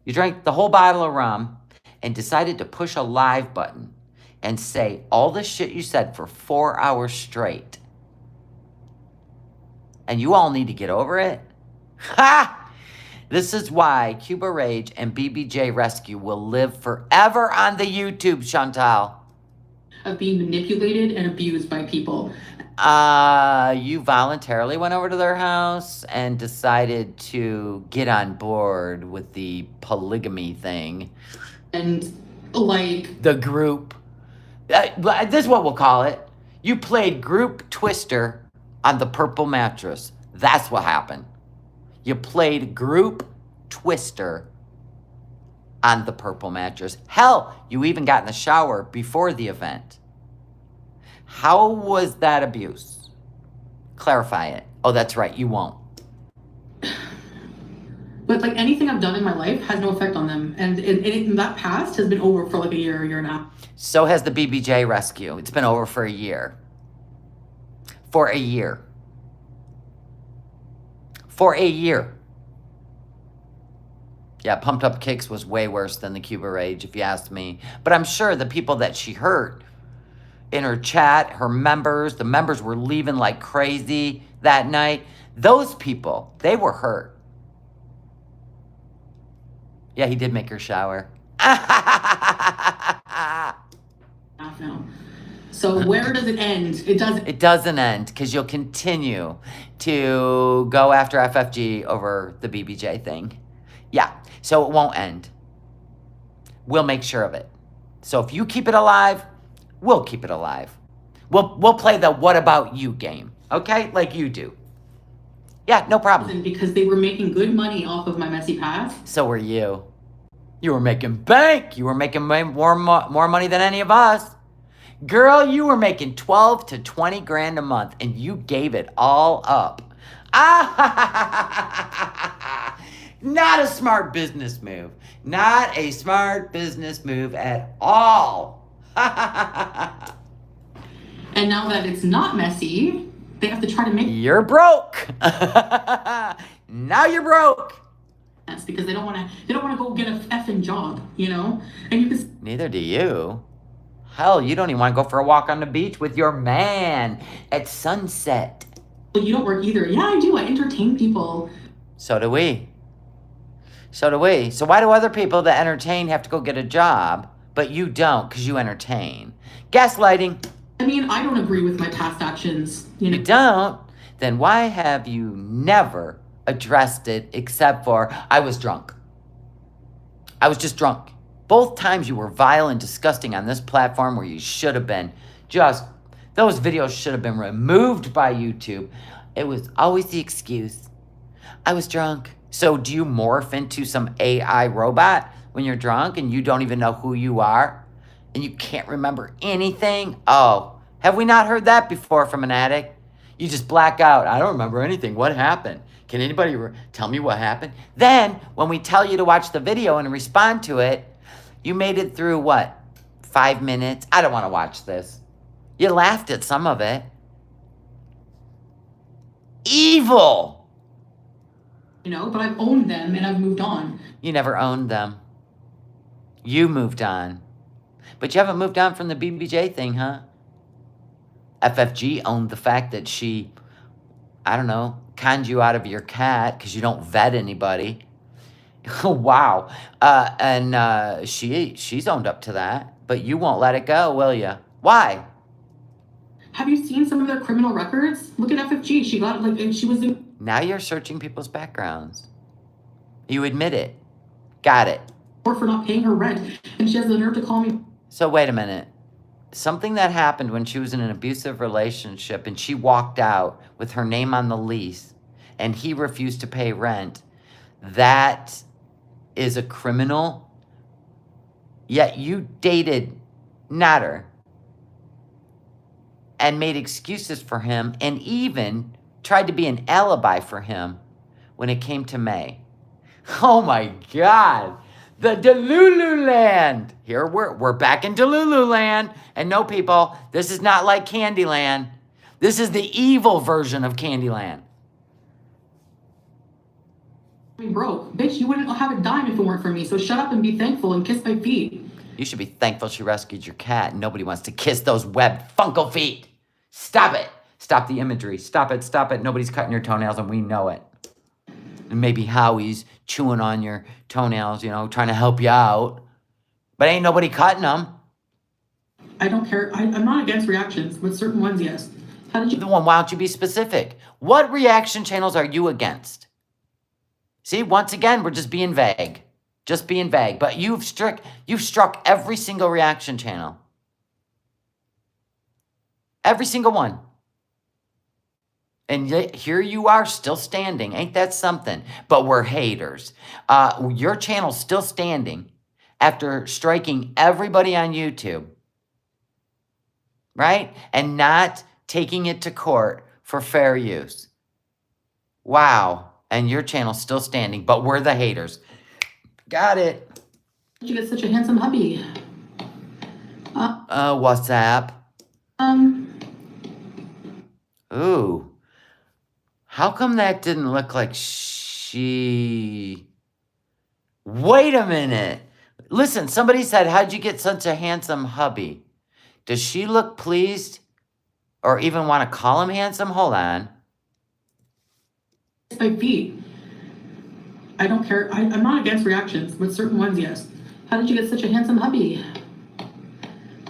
You drank the whole bottle of rum and decided to push a live button and say all the shit you said for 4 hours straight. And you all need to get over it. Ha! This is why Cuba Rage and BBJ Rescue will live forever on the YouTube, Chantal. Of being manipulated and abused by people. You voluntarily went over to their house and decided to get on board with the polygamy thing. And like... The group. This is what we'll call it. You played group Twister on the purple mattress. That's what happened. You played group Twister on the purple mattress. Hell, you even got in the shower before the event. How was that abuse? Clarify it. Oh, that's right, you won't. But like anything I've done in my life has no effect on them. And that past has been over for like a year and a half. So has the BBJ Rescue. It's been over for a year. For a year. For a year. Yeah, Pumped Up Kicks was way worse than the Cuba Rage, if you asked me. But I'm sure the people that she hurt in her chat, her members, the members were leaving like crazy that night. Those people, they were hurt. Yeah, he did make her shower. Now. So where does it end? It doesn't. It doesn't end because you'll continue to go after FFG over the BBJ thing. Yeah, so it won't end. We'll make sure of it. So if you keep it alive, we'll keep it alive. We'll play the what about you game, okay? Like you do. Yeah, no problem. Because they were making good money off of my messy past. So were you. You were making bank. You were making more money than any of us. Girl, you were making 12 to 20 grand a month, and you gave it all up. Not a smart business move. Not a smart business move at all. And now that it's not messy, they have to try to make... You're broke. Now you're broke. That's because they don't want to go get a effing job, you know? And you can... Neither do you. Hell, you don't even want to go for a walk on the beach with your man at sunset. Well, you don't work either. Yeah, I do. I entertain people. So do we. So do we. So why do other people that entertain have to go get a job, but you don't because you entertain? Gaslighting. I mean, I don't agree with my past actions. You don't? Then why have you never addressed it except for, I was drunk. I was just drunk. Both times you were vile and disgusting on this platform where you should have been those videos should have been removed by YouTube. It was always the excuse. I was drunk. So do you morph into some AI robot when you're drunk and you don't even know who you are? And you can't remember anything? Oh, have we not heard that before from an addict? You just black out. I don't remember anything. What happened? Can anybody tell me what happened? Then, when we tell you to watch the video and respond to it, you made it through, what, 5 minutes? I don't want to watch this. You laughed at some of it. Evil! You know, but I've owned them and I've moved on. You never owned them. You moved on. But you haven't moved on from the BBJ thing, huh? FFG owned the fact that she, I don't know, conned you out of your cat because you don't vet anybody. Wow. And she's owned up to that. But you won't let it go, will you? Why? Have you seen some of their criminal records? Look at FFG. She got, like, she was in... Now you're searching people's backgrounds. You admit it. Got it. Or for not paying her rent. And she has the nerve to call me... So wait a minute. Something that happened when she was in an abusive relationship and she walked out with her name on the lease and he refused to pay rent, that is a criminal. Yet you dated Nader and made excuses for him and even tried to be an alibi for him when it came to May. Oh my God. The Delulu land. Here we're back in Delulu land. And no, people, this is not like Candyland. This is the evil version of Candyland. Broke. Bitch, you wouldn't have a dime if it weren't for me. So shut up and be thankful and kiss my feet. You should be thankful she rescued your cat. Nobody wants to kiss those webbed funko feet. Stop it. Stop the imagery. Stop it. Stop it. Nobody's cutting your toenails and we know it. And maybe Howie's chewing on your toenails, you know, trying to help you out. But ain't nobody cutting them. I don't care. I'm not against reactions, but certain ones, yes. How did you... Why don't you be specific? What reaction channels are you against? See, once again, we're just being vague. Just being vague. But you've struck every single reaction channel. Every single one. And yet, here you are still standing. Ain't that something? But we're haters. Your channel's still standing after striking everybody on YouTube. Right? And not taking it to court for fair use. Wow. And your channel's still standing, but we're the haters. Got it. Did you get such a handsome hubby? What's up? Ooh. How come that didn't look like she... Wait a minute. Listen, somebody said, how'd you get such a handsome hubby? Does she look pleased or even want to call him handsome? Hold on. My feet. I don't care. I'm not against reactions, but certain ones, yes. How did you get such a handsome hubby?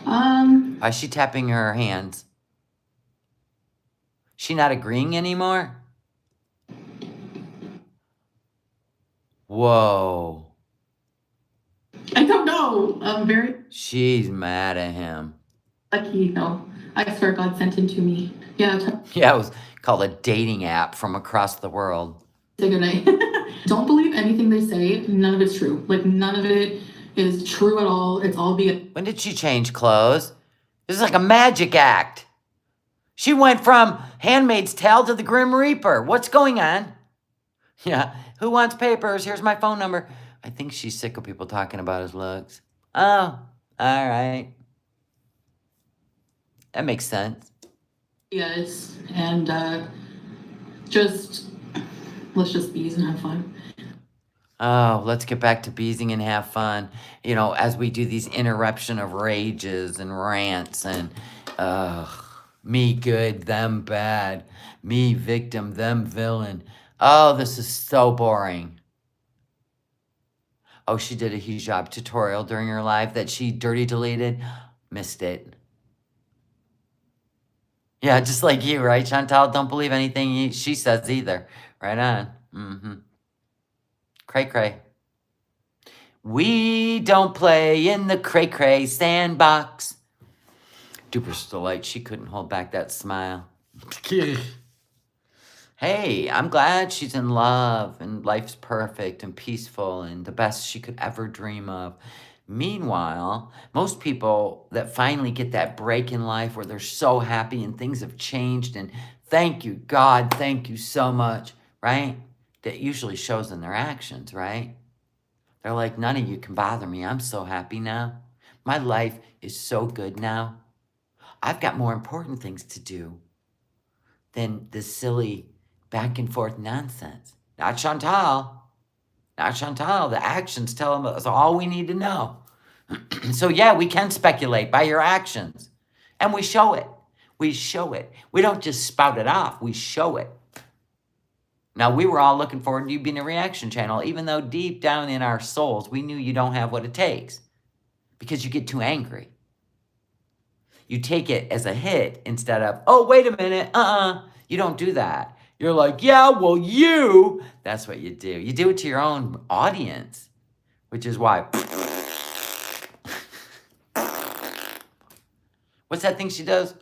Why is she tapping her hands? She not agreeing anymore? Whoa. I don't know. Very She's mad at him. lucky, no. I swear God sent him to me. Yeah, Yeah, it was called a dating app from across the world. say goodnight. Don't believe anything they say. None of it's true. Like, none of it is true at all. It's all BS. When did she change clothes? This is like a magic act. She went from Handmaid's Tale to the Grim Reaper. What's going on? Yeah, who wants papers? Here's my phone number. I think she's sick of people talking about his looks. Oh, all right. That makes sense. Yes, and let's just bees and have fun. Oh, let's get back to beezing and have fun. You know, as we do these interruption of rages and rants and, me good, them bad, me victim, them villain. Oh, this is so boring. Oh, she did a hijab tutorial during her live that she dirty deleted. Missed it. Yeah, just like you, right, Chantal? Don't believe anything she says either. Right on. Mm-hmm. Cray-cray. We don't play in the cray-cray sandbox. Duper's delight. She couldn't hold back that smile. Hey, I'm glad she's in love and life's perfect and peaceful and the best she could ever dream of. Meanwhile, most people that finally get that break in life where they're so happy and things have changed and thank you, God, thank you so much, right? That usually shows in their actions, right? They're like, none of you can bother me. I'm so happy now. My life is so good now. I've got more important things to do than this silly back and forth nonsense. Not Chantal. Not Chantal. The actions tell us all we need to know. So yeah, we can speculate by your actions. And we show it. We show it. We don't just spout it off. We show it. Now, we were all looking forward to you being a reaction channel, even though deep down in our souls, we knew you don't have what it takes. Because you get too angry. You take it as a hit instead of, oh, wait a minute, You don't do that. You're like, yeah, well, you. That's what you do. You do it to your own audience, which is why. What's that thing she does?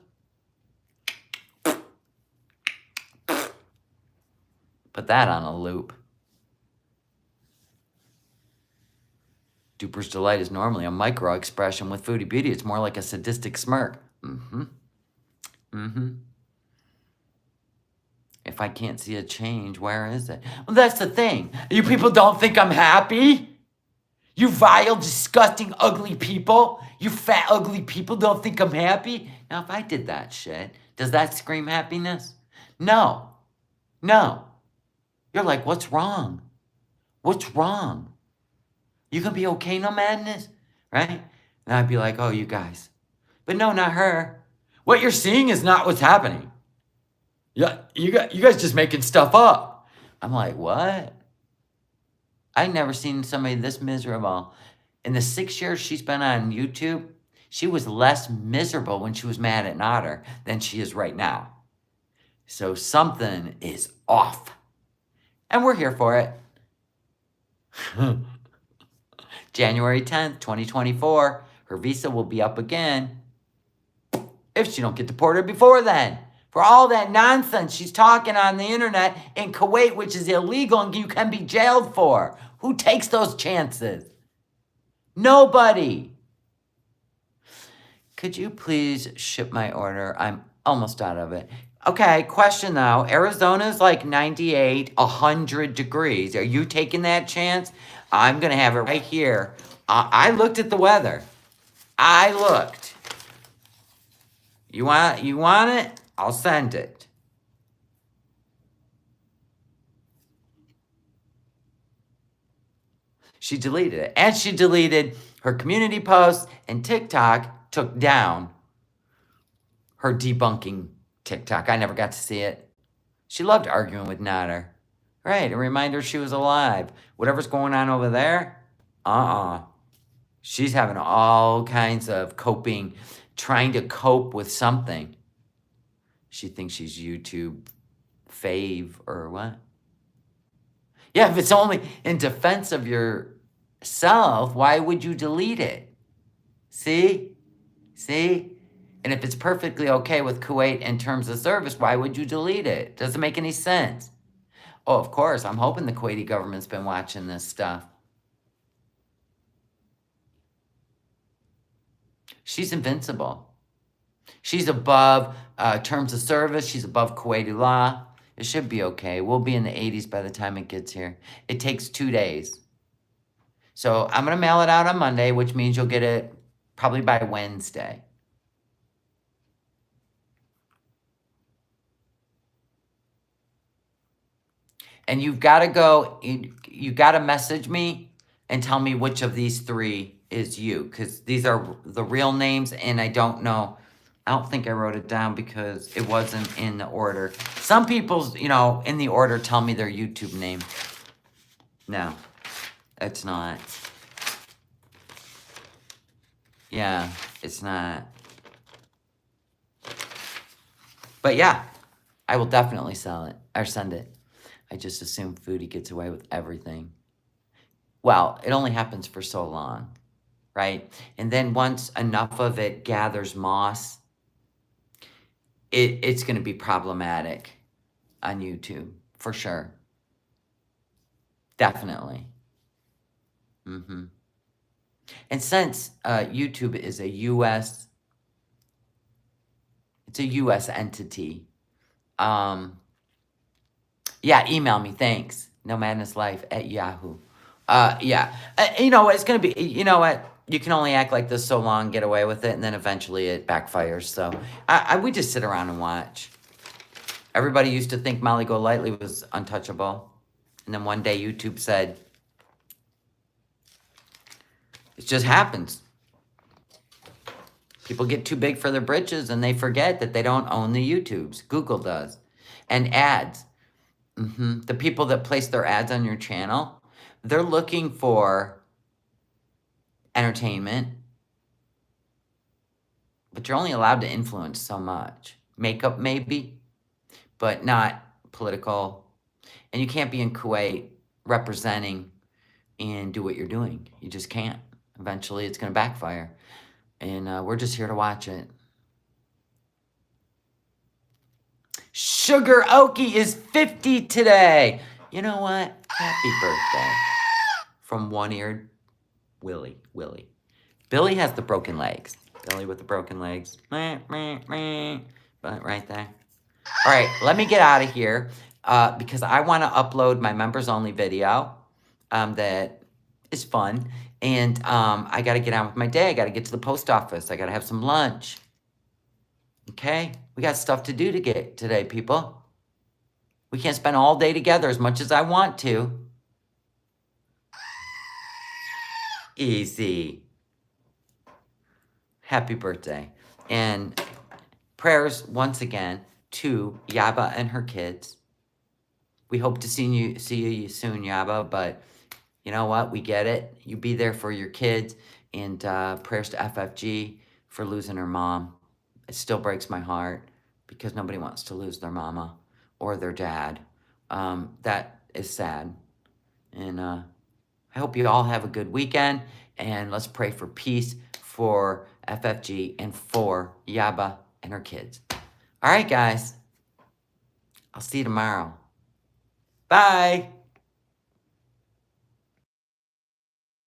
Put that on a loop. Duper's delight is normally a micro expression. With Foodie Beauty, it's more like a sadistic smirk. If I can't see a change, where is it? Well, that's the thing. You people don't think I'm happy? You vile, disgusting, ugly people. You fat, ugly people don't think I'm happy? Now, if I did that shit, does that scream happiness? No. No. You're like, what's wrong? What's wrong? You gonna be okay, no madness? Right? And I'd be like, oh, you guys. But no, not her. What you're seeing is not what's happening. Yeah, you guys just making stuff up. I'm like, what? I've never seen somebody this miserable. In the 6 years she's been on YouTube, she was less miserable when she was mad at Notter than she is right now. So something is off. And we're here for it. January 10th, 2024, her visa will be up again. If she don't get deported before then. For all that nonsense she's talking on the internet in Kuwait, which is illegal and you can be jailed for. Who takes those chances? Nobody. Could you please ship my order? I'm almost out of it. Okay, question though. Arizona's like 98, 100 degrees. Are you taking that chance? I'm going to have it right here. I looked at the weather. I looked. You want it? I'll send it. She deleted it. And she deleted her community posts, and TikTok took down her debunking TikTok. I never got to see it. She loved arguing with Nader. Right, a reminder she was alive. Whatever's going on over there, she's having all kinds of coping, trying to cope with something. She thinks she's YouTube fave or what? Yeah, if it's only in defense of yourself, why would you delete it? See? See? And if it's perfectly okay with Kuwait in terms of service, why would you delete it? Doesn't make any sense. Oh, of course, I'm hoping the Kuwaiti government's been watching this stuff. She's invincible. She's above terms of service. She's above Kuwaiti law. It should be okay. We'll be in the 80s by the time it gets here. It takes 2 days. So I'm going to mail it out on Monday, which means you'll get it probably by Wednesday. And you've got to go, you got to message me and tell me which of these 3 is you. Because these are the real names and I don't know. I don't think I wrote it down because it wasn't in the order. Some people's, in the order tell me their YouTube name. No, it's not. Yeah, it's not. But yeah, I will definitely sell it or send it. I just assume Foodie gets away with everything. Well, it only happens for so long, right? And then once enough of it gathers moss, it's going to be problematic on YouTube, for sure. Definitely. And since YouTube is a U.S., it's a U.S. entity, yeah, email me, thanks. nomadnesslife@yahoo. Yeah, it's going to be, you know what? You can only act like this so long, get away with it, and then eventually it backfires. So we just sit around and watch. Everybody used to think Molly Golightly was untouchable. And then one day YouTube said, it just happens. People get too big for their britches and they forget that they don't own the YouTubes. Google does. And ads. The people that place their ads on your channel, they're looking for entertainment, but you're only allowed to influence so much. Makeup maybe, but not political. And you can't be in Kuwait representing and do what you're doing. You just can't. Eventually it's going to backfire. And we're just here to watch it. Sugar Okie is 50 today. You know what? Happy birthday. From one-eared Willie. Billy has the broken legs. Billy with the broken legs. But right there. All right, let me get out of here because I want to upload my members only video that is fun. And I got to get on with my day. I got to get to the post office. I got to have some lunch. Okay? We got stuff to do today, people. We can't spend all day together as much as I want to. Easy. Happy birthday. And prayers once again to Yaba and her kids. We hope to see you soon, Yaba, but you know what? We get it. You be there for your kids. And prayers to FFG for losing her mom. It still breaks my heart because nobody wants to lose their mama or their dad. That is sad. And I hope you all have a good weekend. And let's pray for peace for FFG and for Yaba and her kids. All right, guys. I'll see you tomorrow. Bye.